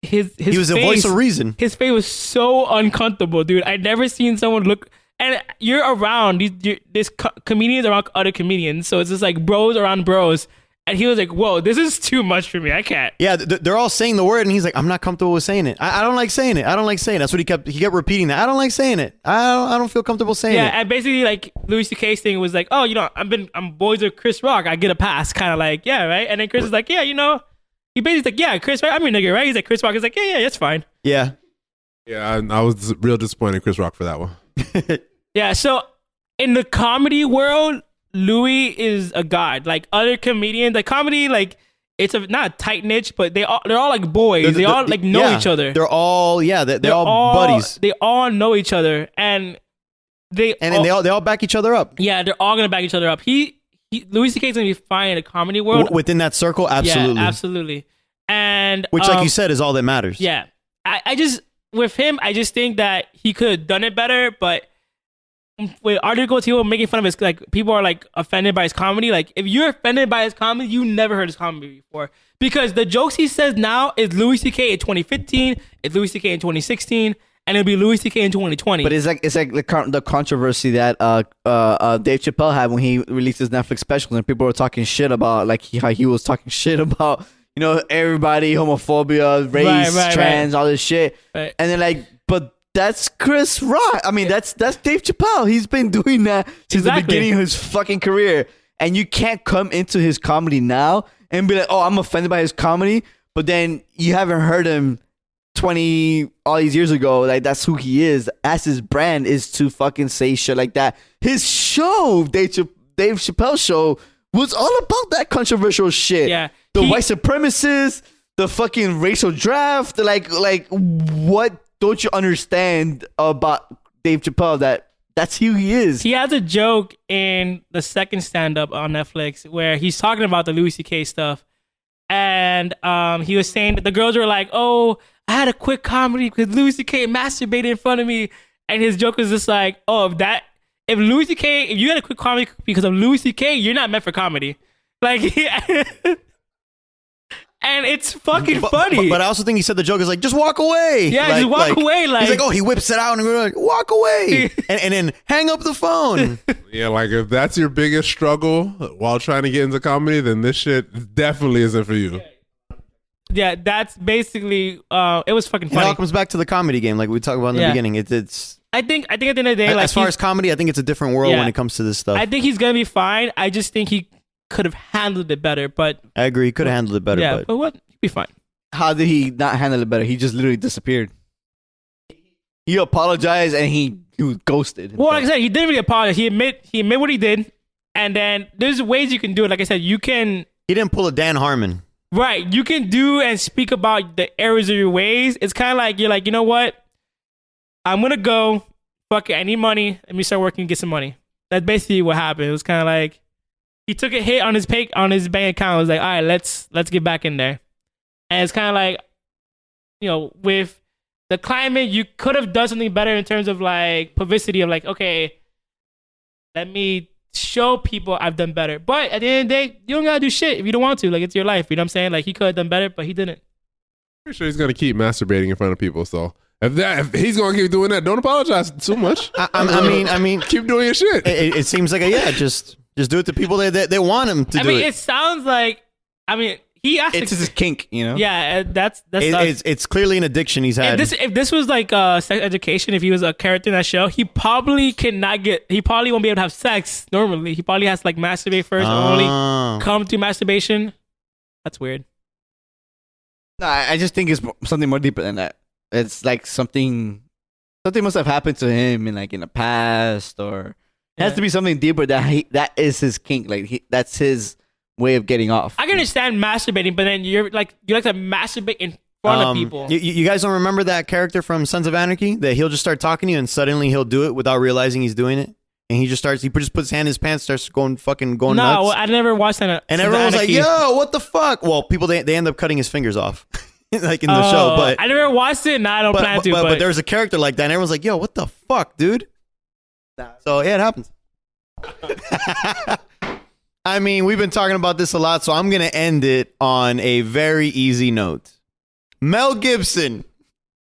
S4: his
S2: he was the voice
S4: face-
S2: of reason.
S4: His face was so uncomfortable, dude. I'd never seen someone look. And you're around these comedians around other comedians, so it's just like bros around bros, And he was like, whoa, this is too much for me. I can't.
S2: Yeah, they're all saying the word, and he's like, I'm not comfortable with saying it. I don't like saying it. I don't like saying it. That's what he kept repeating that. I don't like saying it. I don't feel comfortable saying
S4: Yeah,
S2: it.
S4: and basically like Louis C.K.'s thing was like, oh, I'm boys with Chris Rock. I get a pass, kind of like, yeah, right. And then Chris is like, yeah, he basically like, yeah, Chris, right? I'm your nigga, right? He's like, Chris Rock is like, yeah, that's fine.
S2: Yeah.
S3: Yeah, I was real disappointed in Chris Rock for that one.
S4: Yeah, so in the comedy world, Louis is a god. Like other comedians, like comedy, like it's not a tight niche, but they're all like boys. They all like know each other.
S2: They're all they're all buddies.
S4: They all know each other, and they
S2: all back each other up.
S4: Yeah, they're all gonna back each other up. Louis C.K. is gonna be fine in the comedy world
S2: Within that circle. Absolutely,
S4: Yeah, absolutely. And
S2: which, like you said, is all that matters.
S4: Yeah, I just with him, I just think that he could have done it better, but. With articles, people making fun of his, like, people are like offended by his comedy. Like, if you're offended by his comedy, you never heard his comedy before, because the jokes he says now is Louis C.K. in 2015, it's Louis C.K. in 2016, and it'll be Louis C.K. in 2020.
S1: But it's like the controversy that Dave Chappelle had when he released his Netflix special, and people were talking shit about like how he was talking shit about everybody, homophobia, race, trans, all this shit,
S4: Right.
S1: and then like, but that's Chris Rock. I mean, that's Dave Chappelle. He's been doing that since the beginning of his fucking career, and you can't come into his comedy now and be like, oh, I'm offended by his comedy, but then you haven't heard him 20 all these years ago. Like, that's who he is. That's his brand, is to fucking say shit like that. His show, Dave Chappelle's show, was all about that controversial shit.
S4: Yeah,
S1: the white supremacists, the fucking racial draft. Like what don't you understand about Dave Chappelle? That's who he is.
S4: He has a joke in the second stand-up on Netflix where he's talking about the Louis C.K. stuff, and he was saying that the girls were like, "Oh, I had a quick comedy because Louis C.K. masturbated in front of me," and his joke was just like, "Oh, if Louis C.K. if you had a quick comedy because of Louis C.K., you're not meant for comedy." Like, and it's fucking funny.
S2: But I also think he said the joke is like, just walk away.
S4: Yeah, just walk away. Like,
S2: he's like, oh, he whips it out and we're like, walk away, and then hang up the phone.
S3: Yeah, like if that's your biggest struggle while trying to get into comedy, then this shit definitely isn't for you.
S4: Yeah, that's basically. It was fucking funny.
S2: It all comes back to the comedy game, like we talked about in the beginning. It's.
S4: I think at the end of the day, like,
S2: as far as comedy, I think it's a different world when it comes to this stuff.
S4: I think he's gonna be fine. I just think he could have handled it better. But
S2: I agree, he could have handled it better.
S4: Yeah, but what? He'd be fine.
S1: How did he not handle it better? He just literally disappeared. He apologized and he was ghosted himself.
S4: Well, like I said, he didn't really apologize. He admit what he did, and then there's ways you can do it. Like I said, you can.
S2: He didn't pull a Dan Harmon.
S4: Right, you can do and speak about the errors of your ways. It's kind of like you're like, you know what? I'm gonna go. Fuck it, I need money. Let me start working and get some money. That's basically what happened. It was kind of like he took a hit on his bank account. It was like, all right, let's get back in there. And it's kind of like, with the climate, you could have done something better in terms of like publicity of like, okay, let me show people I've done better. But at the end of the day, you don't gotta do shit if you don't want to. Like, it's your life. You know what I'm saying? Like, he could have done better, but he didn't.
S3: Pretty sure he's gonna keep masturbating in front of people. So if he's gonna keep doing that, don't apologize too much.
S2: I mean,
S3: keep doing your shit.
S2: It seems like just do it to people they want him to do it.
S4: I mean, it sounds like, he asked.
S1: It's his kink,
S4: Yeah, that's
S2: it's clearly an addiction he's had.
S4: If this was like sex education, if he was a character in that show, he probably won't be able to have sex normally. He probably has to like masturbate first or only come through masturbation. That's weird.
S1: No, I just think it's something more deeper than that. It's like something must have happened to him in the past, or it has to be something deeper that is his kink. Like that's his way of getting off.
S4: I can understand masturbating, but then you like to masturbate in front of people.
S2: You guys don't remember that character from Sons of Anarchy that he'll just start talking to you and suddenly he'll do it without realizing he's doing it, and he just puts his hand in his pants, starts going nuts.
S4: No, I never watched that.
S2: And everyone was like, "Yo, what the fuck?" Well, people they end up cutting his fingers off, like in the show. But
S4: I never watched it, and I don't plan to.
S2: But there's a character like that, and everyone's like, "Yo, what the fuck, dude?" So yeah, it happens. I mean, we've been talking about this a lot, so I'm gonna end it on a very easy note. Mel Gibson,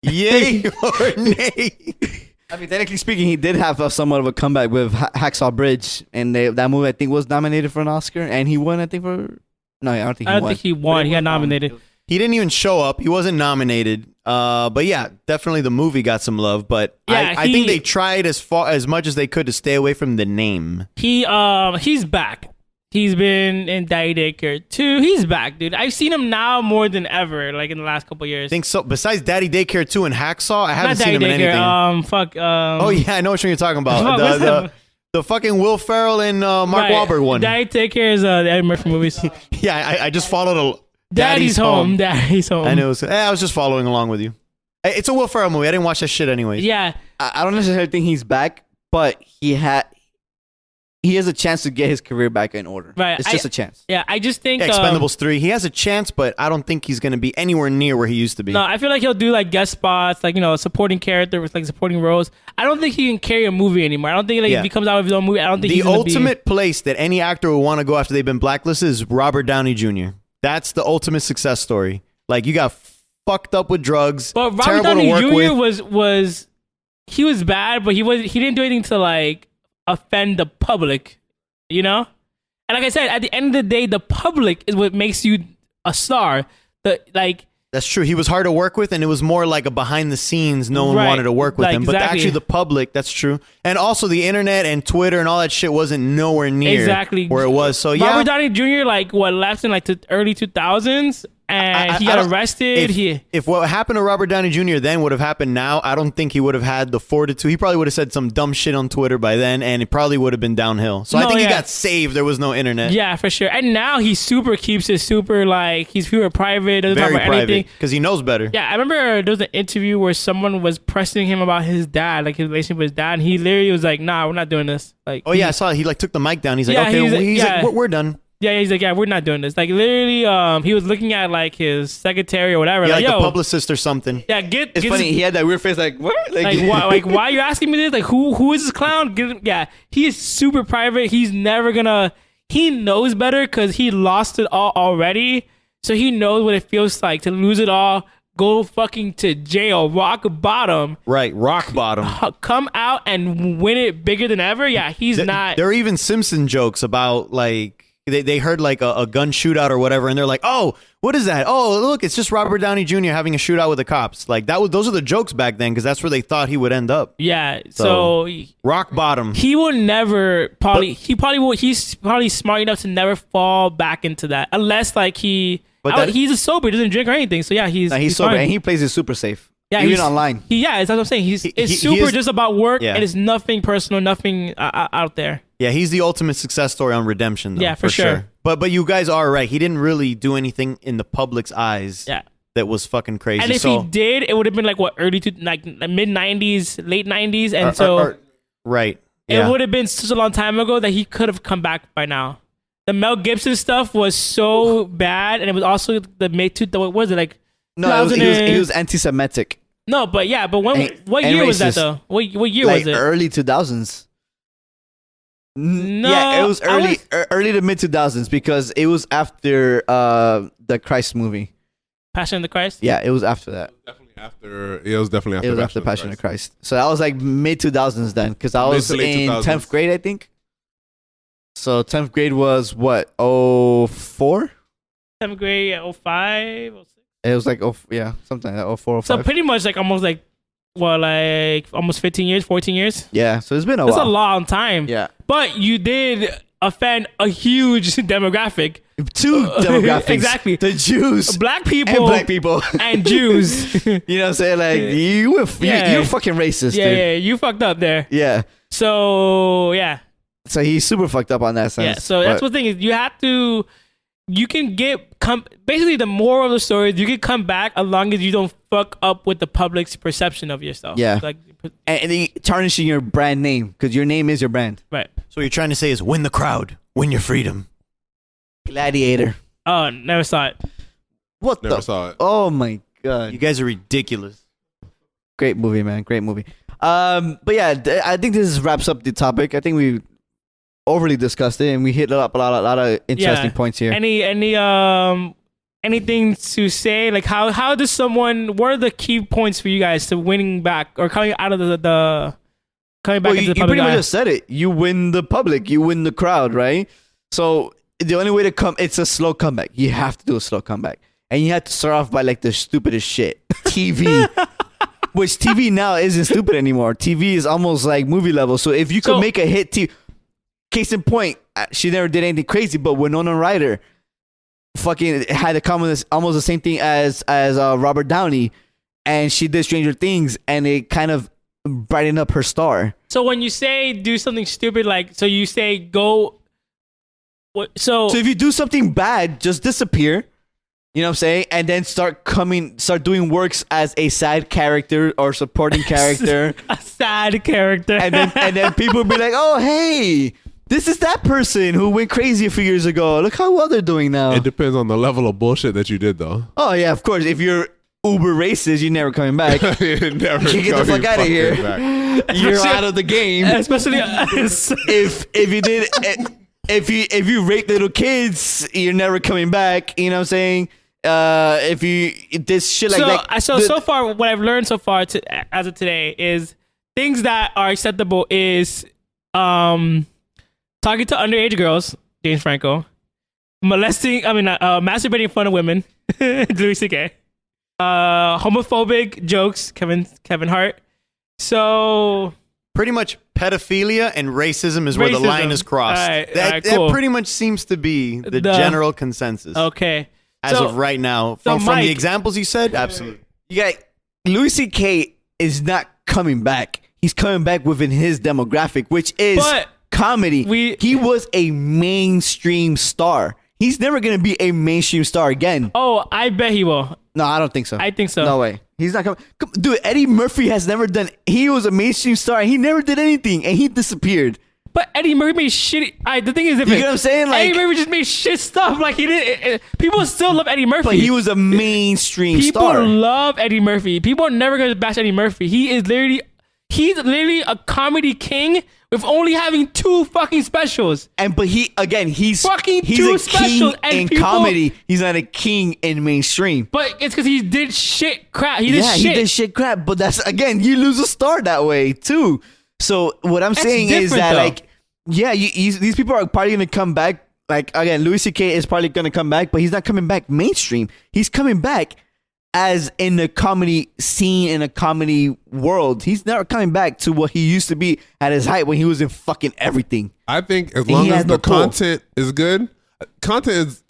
S2: yay or nay?
S1: I mean, technically speaking, he did have somewhat of a comeback with Hacksaw Bridge, and that movie I think was nominated for an Oscar, and he won, I think, for No, I don't think
S4: I
S1: he
S4: don't
S1: won.
S4: think he won. He got nominated.
S2: He didn't even show up. He wasn't nominated. But yeah, definitely the movie got some love. But
S4: Yeah,
S2: I think they tried as much as they could to stay away from the name.
S4: He's back. He's been in Daddy Daycare 2. He's back, dude. I've seen him now more than ever, like in the last couple years.
S2: I think so. Besides Daddy Daycare 2 and Hacksaw, I haven't
S4: Not
S2: seen
S4: Daddy
S2: him in anything.
S4: Daycare.
S2: Oh yeah, I know which one you're talking about.
S4: What's that?
S2: The fucking Will Ferrell and Mark Wahlberg one.
S4: Daddy Daycare is the Eddie Murphy movies.
S2: Yeah, I just followed a
S4: Daddy's home. Daddy's home.
S2: I know. I was just following along with you. It's a Will Ferrell movie. I didn't watch that shit anyways.
S4: Yeah.
S1: I don't necessarily think he's back, but he has a chance to get his career back in order.
S4: Right.
S1: It's just a chance.
S4: Yeah, I just think
S2: Expendables 3. He has a chance, but I don't think he's going to be anywhere near where he used to be.
S4: No, I feel like he'll do like guest spots, like, you know, supporting character with like supporting roles. I don't think he can carry a movie anymore. I don't think if he comes out with his own movie, I don't think
S2: the
S4: he's gonna
S2: ultimate place that any actor would want to go after they've been blacklisted is Robert Downey Jr. That's the ultimate success story. Like, you got fucked up with drugs.
S4: But Robert
S2: terrible
S4: Downey
S2: to work
S4: Jr.
S2: with.
S4: was he was bad, but he didn't do anything to like offend the public, you know? And like I said, at the end of the day, the public is what makes you a star.
S2: That's true. He was hard to work with, and it was more like a behind the scenes. No one
S4: Right.
S2: wanted to work with
S4: Like,
S2: him. But
S4: exactly.
S2: actually, the public, that's true. And also, the internet and Twitter and all that shit wasn't nowhere near
S4: Exactly.
S2: where it was. So, yeah.
S4: Robert Downey Jr. left in like the early 2000s, and he got arrested.
S2: If what happened to Robert Downey Jr. then would have happened now, I don't think he would have had the fortitude. He probably would have said some dumb shit on Twitter by then, and it probably would have been downhill. So I think he got saved. There was no internet.
S4: Yeah, for sure. And now he's super private, doesn't talk
S2: Very
S4: about
S2: private
S4: anything.
S2: because he knows better.
S4: Yeah, I remember there was an interview where someone was pressing him about his dad, like his relationship with his dad, and he literally was like, "Nah, we're not doing this." Like,
S2: Oh yeah, I saw it. He like took the mic down. He's like,
S4: Yeah,
S2: okay,
S4: he's like,
S2: like, we're done.
S4: yeah, he's like, "Yeah, we're not doing this." Like, literally, he was looking at like his secretary or whatever.
S2: Yeah,
S4: like,
S2: like
S4: yo,
S2: the publicist or something.
S4: yeah,
S1: It's funny. He had that weird face, like what?
S4: like, why are you asking me this? Like, who is this clown? Yeah, he is super private. He's never gonna. He knows better because he lost it all already. So he knows what it feels like to lose it all, go fucking to jail, rock bottom,
S2: Right, rock bottom.
S4: come out and win it bigger than ever. Yeah, he's not.
S2: There are even Simpson jokes about like they heard like a gun shootout or whatever, and they're like, "Oh, what is that? Oh, look, it's just Robert Downey Jr. having a shootout with the cops." Like those are the jokes back then because that's where they thought he would end up.
S4: Yeah, so
S2: Rock bottom.
S4: he will never he's probably smart enough to never fall back into that unless like he's a sober, he doesn't drink or anything. So yeah, he's
S1: sober
S4: fine.
S1: and he plays it super safe.
S4: Yeah,
S1: even
S4: he's-
S1: online.
S4: That's what I'm saying. It's
S2: he
S4: super
S2: is-
S4: just about work,
S2: Yeah.
S4: and it's nothing personal, nothing out there.
S2: Yeah, he's the ultimate success story on redemption. Though,
S4: Yeah, for sure.
S2: But you guys are right. He didn't really do anything in the public's eyes.
S4: Yeah.
S2: That was fucking crazy.
S4: And if he did, it would have been like what mid 90s, late 90s, and
S2: right.
S4: it
S2: Yeah.
S4: would have been such a long time ago that he could have come back by now. The Mel Gibson stuff was so bad, and it was also the what was it like?
S1: No, he was anti-Semitic.
S4: No, but what
S1: and
S4: year was that
S1: racist.
S4: though? What year
S1: Like
S4: was it?
S1: early 2000s.
S4: No,
S1: Yeah, it was early to mid 2000s because it was after the Christ movie.
S4: Passion of the Christ.
S1: Yeah, it was after that.
S3: It was definitely after.
S1: It was after Passion of Christ. So that was like mid 2000s then, because I was
S3: Mid to late
S1: in
S3: 2000s.
S1: 10th grade, I think. So 10th grade was what? 04?
S4: 7th grade, 05, 06.
S1: It was like something like that. 04, 05.
S4: So pretty much like almost like almost 15 years, 14 years.
S1: Yeah, so it's been a
S4: That's
S1: while.
S4: a long time.
S1: Yeah.
S4: But you did offend a huge demographic.
S1: Two demographics.
S4: Exactly.
S1: The Jews
S4: Black people
S1: and black people.
S4: and Jews.
S1: You know what I'm saying? Like, you're fucking racist, dude.
S4: Yeah, you fucked up there.
S1: Yeah.
S4: So, yeah.
S1: So he's super fucked up on that sense.
S4: Yeah, so that's the thing is you can basically the moral of the story is you can come back as long as you don't fuck up with the public's perception of yourself.
S1: Yeah.
S4: Like,
S1: and then tarnishing your brand name, because your name is your brand.
S4: right.
S2: So what you're trying to say is win the crowd, win your freedom.
S1: Gladiator.
S4: Oh, never saw it.
S1: What
S3: Never
S1: the?
S3: saw it.
S1: Oh my god.
S2: You guys are ridiculous.
S1: Great movie, man. Great movie. But yeah, I think this wraps up the topic. I think we overly discussed it and we hit up a lot of interesting points here.
S4: Anything to say? Like how does someone? What are the key points for you guys to winning back or coming out of the coming back into the
S1: you
S4: public
S1: pretty much
S4: eye?
S1: just said it. You win the public. You win the crowd, right? So the only way to come, it's a slow comeback. You have to do a slow comeback. And you have to start off by like the stupidest shit. TV. Which TV now isn't stupid anymore. TV is almost like movie level. So if you could make a hit TV, case in point, she never did anything crazy, but Winona Ryder fucking had to come with almost the same thing as Robert Downey, and she did Stranger Things, and it kind of brightened up her star.
S4: So when you say do something stupid, like, so you say go. So
S1: if you do something bad, just disappear. You know what I'm saying? And then start doing works as a side character or supporting character.
S4: A sad character.
S1: And then people will be like, oh, hey, this is that person who went crazy a few years ago. Look how well they're doing now.
S3: It depends on the level of bullshit that you did, though.
S1: Oh, yeah, of course. If you're uber racist, you're never coming back.
S3: You're never
S1: you get the fuck out of here. You're out of the game.
S4: Especially
S1: if you rape little kids, you're never coming back. You know what I'm saying? If you this shit like that.
S4: So far, what I've learned so far as of today is things that are acceptable is talking to underage girls, James Franco, masturbating in front of women, Louis C.K., homophobic jokes, Kevin Hart. So
S2: pretty much pedophilia and racism is where the line is crossed. That pretty much seems to be the general consensus.
S4: Okay.
S2: As of right now, from the examples you said, absolutely.
S1: You got Louis C.K. is not coming back. He's coming back within his demographic, which is comedy. He was a mainstream star. He's never going to be a mainstream star again.
S4: Oh, I bet he will.
S1: No, I don't think so.
S4: I think so.
S1: No way. He's not coming. Dude, Eddie Murphy has never done. He was a mainstream star. And he never did anything, and he disappeared.
S4: But Eddie Murphy made shitty. The thing is,
S1: you know what I'm saying? Like,
S4: Eddie Murphy just made shit stuff. Like he did. People still love Eddie Murphy.
S1: But he was a mainstream star.
S4: People love Eddie Murphy. People are never going to bash Eddie Murphy. He's literally a comedy king with only having 2 fucking specials.
S1: He's
S4: fucking
S1: he's
S4: 2
S1: a
S4: specials
S1: king in comedy. He's not a king in mainstream.
S4: But it's because he did shit crap. He did shit
S1: crap. But that's, again, you lose a star that way too. So what I'm saying is that these people are probably gonna come back. Like, again, Louis C.K. is probably gonna come back, but he's not coming back mainstream. He's coming back as in the comedy scene, in a comedy world. He's never coming back to what he used to be at his height when he was in fucking everything.
S3: I think as long as the content is good, content is,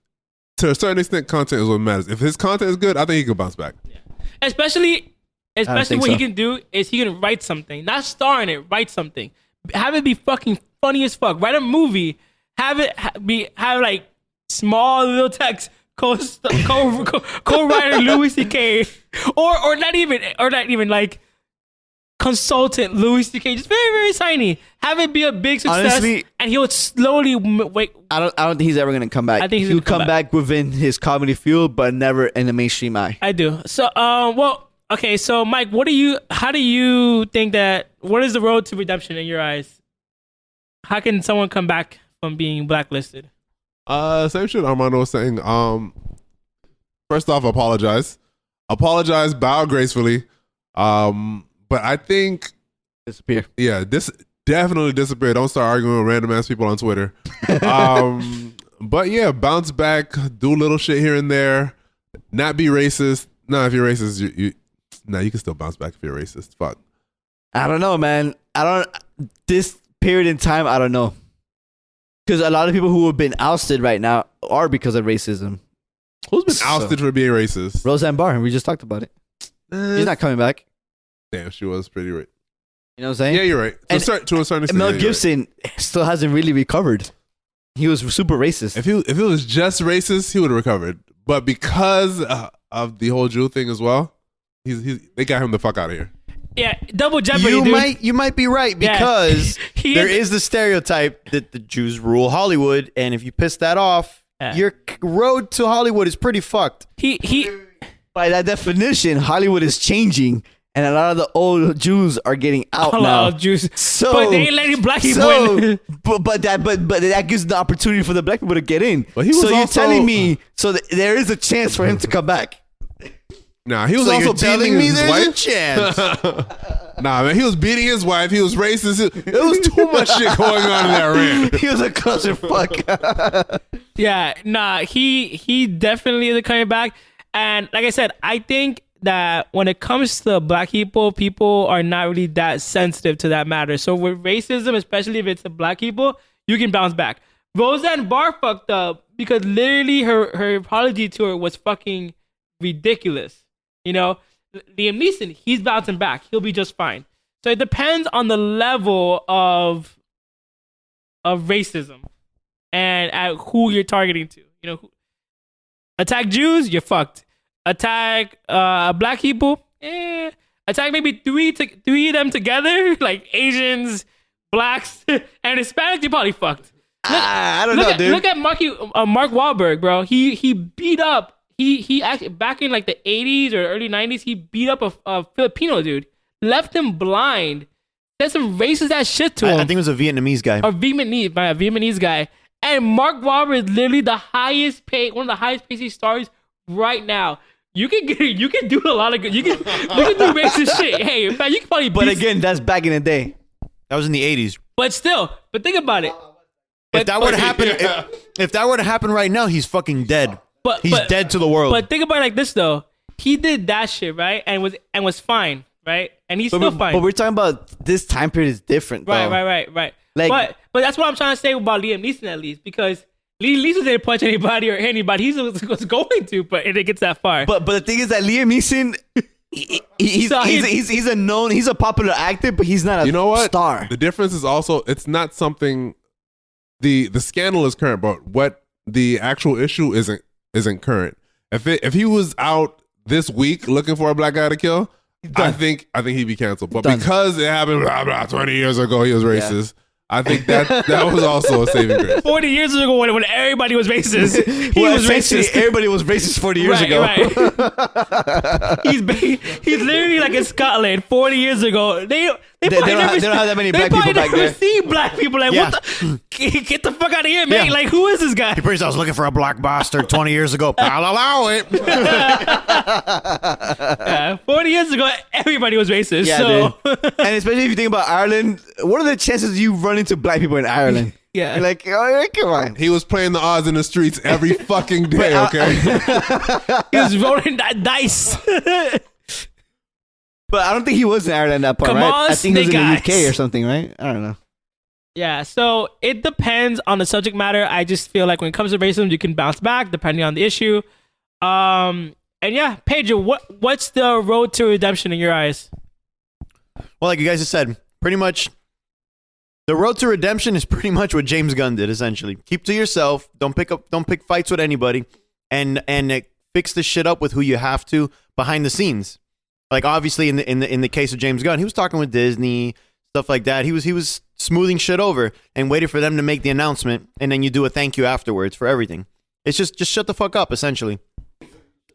S3: to a certain extent, content is what matters. If his content is good, I think he can bounce back.
S4: Yeah. Especially what he can do is he can write something, not star in it, write something. Have it be fucking funny as fuck. Write a movie. Have it have like small little text. Co-writer Louis C.K. or not even like consultant Louis C.K. Just very, very tiny. Have it be a big success. Honestly, and he'll slowly wait.
S1: I don't think he's ever gonna come back.
S4: I think
S1: he'll come back within his comedy field, but never in the mainstream eye.
S4: I do. So okay, so Mike, how do you think that, what is the road to redemption in your eyes? How can someone come back from being blacklisted?
S3: Same shit Armando was saying. First off, apologize, bow gracefully. But I think
S1: disappear.
S3: Yeah, this definitely disappear. Don't start arguing with random ass people on Twitter. But yeah, bounce back, do little shit here and there, not be racist. No, if you're racist, you can still bounce back if you're racist. Fuck.
S1: I don't know, man. This period in time, I don't know. Because a lot of people who have been ousted right now are because of racism.
S3: Who's been ousted for being racist?
S1: Roseanne Barr. We just talked about it. She's not coming back.
S3: Damn, she was pretty right.
S1: You know what I'm saying?
S3: Yeah, you're right. To a certain extent.
S1: Mel Gibson still hasn't really recovered. He was super racist.
S3: If he was just racist, he would have recovered. But because of the whole Jew thing as well, they got him the fuck out of here.
S4: Yeah, double jeopardy.
S2: You might be right, because there is the stereotype that the Jews rule Hollywood, and if you piss that off, your road to Hollywood is pretty fucked.
S1: By that definition, Hollywood is changing, and a lot of the old Jews are getting out now.
S4: A lot of Jews.
S1: So,
S4: but they ain't letting black people in.
S1: But that gives the opportunity for the black people to get in.
S3: But you're
S1: telling me there is a chance for him to come back.
S3: Nah, he was also beating his wife.
S2: A chance.
S3: Nah, man, he was beating his wife. He was racist. There was too much shit going on in that rant.
S1: He was a clusterfuck.
S4: Yeah, nah, he definitely is coming back. And like I said, I think that when it comes to black people are not really that sensitive to that matter. So with racism, especially if it's the black people, you can bounce back. Roseanne Barr fucked up because literally her apology tour was fucking ridiculous. You know, Liam Neeson, he's bouncing back. He'll be just fine. So it depends on the level of racism and at who you're targeting to. You know, attack Jews, you're fucked. Attack black people, attack maybe three of them together, like Asians, blacks, and Hispanics, you're probably fucked.
S1: I don't know, dude.
S4: Look at Mark Wahlberg, bro. He beat up. He actually back in like the 80s or early 90s. He beat up a Filipino dude, left him blind. Said some racist ass shit to him.
S2: I think it was a Vietnamese guy.
S4: A Vietnamese guy. And Mark Wahlberg is literally one of the highest paid stars right now. You can do a lot of good. You can do racist shit. Hey, in fact, you can probably.
S1: But again, that's back in the day.
S2: That was in the 80s.
S4: But still, think about it.
S2: If that were to happen, if that were to happen right now, he's fucking dead. He's dead to the world.
S4: But think about it like this though. He did that shit, right? And was fine, right? And he's still fine.
S1: But we're talking about this time period is different, though.
S4: Right. Like, but that's what I'm trying to say about Liam Neeson at least, because Liam Neeson didn't punch anybody or hit anybody. He was going to, but it gets that far.
S1: But the thing is that Liam Neeson, he's a popular actor, but he's not a star.
S3: The difference is also it's not something. The scandal is current, but what the actual issue isn't current. If he was out this week looking for a black guy to kill, I think he'd be canceled. But because it happened 20 years ago, he was racist. Yeah. I think that was also a saving grace.
S4: 40 years ago, when everybody was racist, he was racist.
S1: Everybody was racist 40 years ago.
S4: Right. He's literally like in Scotland 40 years ago. They don't have that many black people back there. They probably never seen black people. Like, what the? Get the fuck out of here, man. Yeah. Like, who is this guy?
S2: He pretty much was looking for a black bastard 20 years ago. I'll allow it.
S1: 40
S4: years ago, everybody was racist.
S1: Yeah,
S4: so.
S1: And especially if you think about Ireland, what are the chances you run into black people in Ireland?
S4: Yeah.
S1: You're like, oh, come on.
S3: He was playing the odds in the streets every fucking day, okay?
S4: He was rolling that dice.
S1: But I don't think he was in Ireland at that point, right? I think he was in the UK or something, right? I don't know.
S4: Yeah, so it depends on the subject matter. I just feel like when it comes to racism, you can bounce back depending on the issue. And yeah, Pedro, what's the road to redemption in your eyes?
S2: Well, like you guys have said, pretty much the road to redemption is pretty much what James Gunn did, essentially. Keep to yourself. Don't pick fights with anybody, and fix the shit up with who you have to behind the scenes. Like obviously in the case of James Gunn, he was talking with Disney, stuff like that. He was smoothing shit over and waited for them to make the announcement, and then you do a thank you afterwards for everything. It's just shut the fuck up, essentially.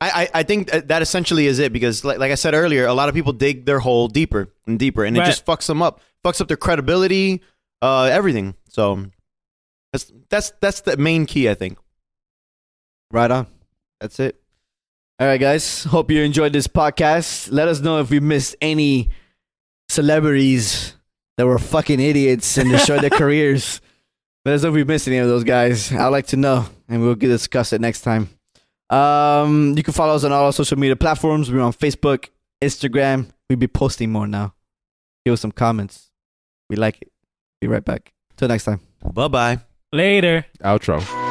S2: I think that essentially is it, because like I said earlier, a lot of people dig their hole deeper and deeper, and it just fucks them up, fucks up their credibility, everything. So that's the main key, I think.
S1: Right on. That's it. All right, guys. Hope you enjoyed this podcast. Let us know if we missed any celebrities that were fucking idiots and destroyed their careers. Let us know if we missed any of those guys. I'd like to know, and we'll discuss it next time. You can follow us on all our social media platforms. We're on Facebook, Instagram. We'll be posting more now. Give us some comments. We like it. Be right back. Till next time.
S2: Bye-bye.
S4: Later.
S3: Outro.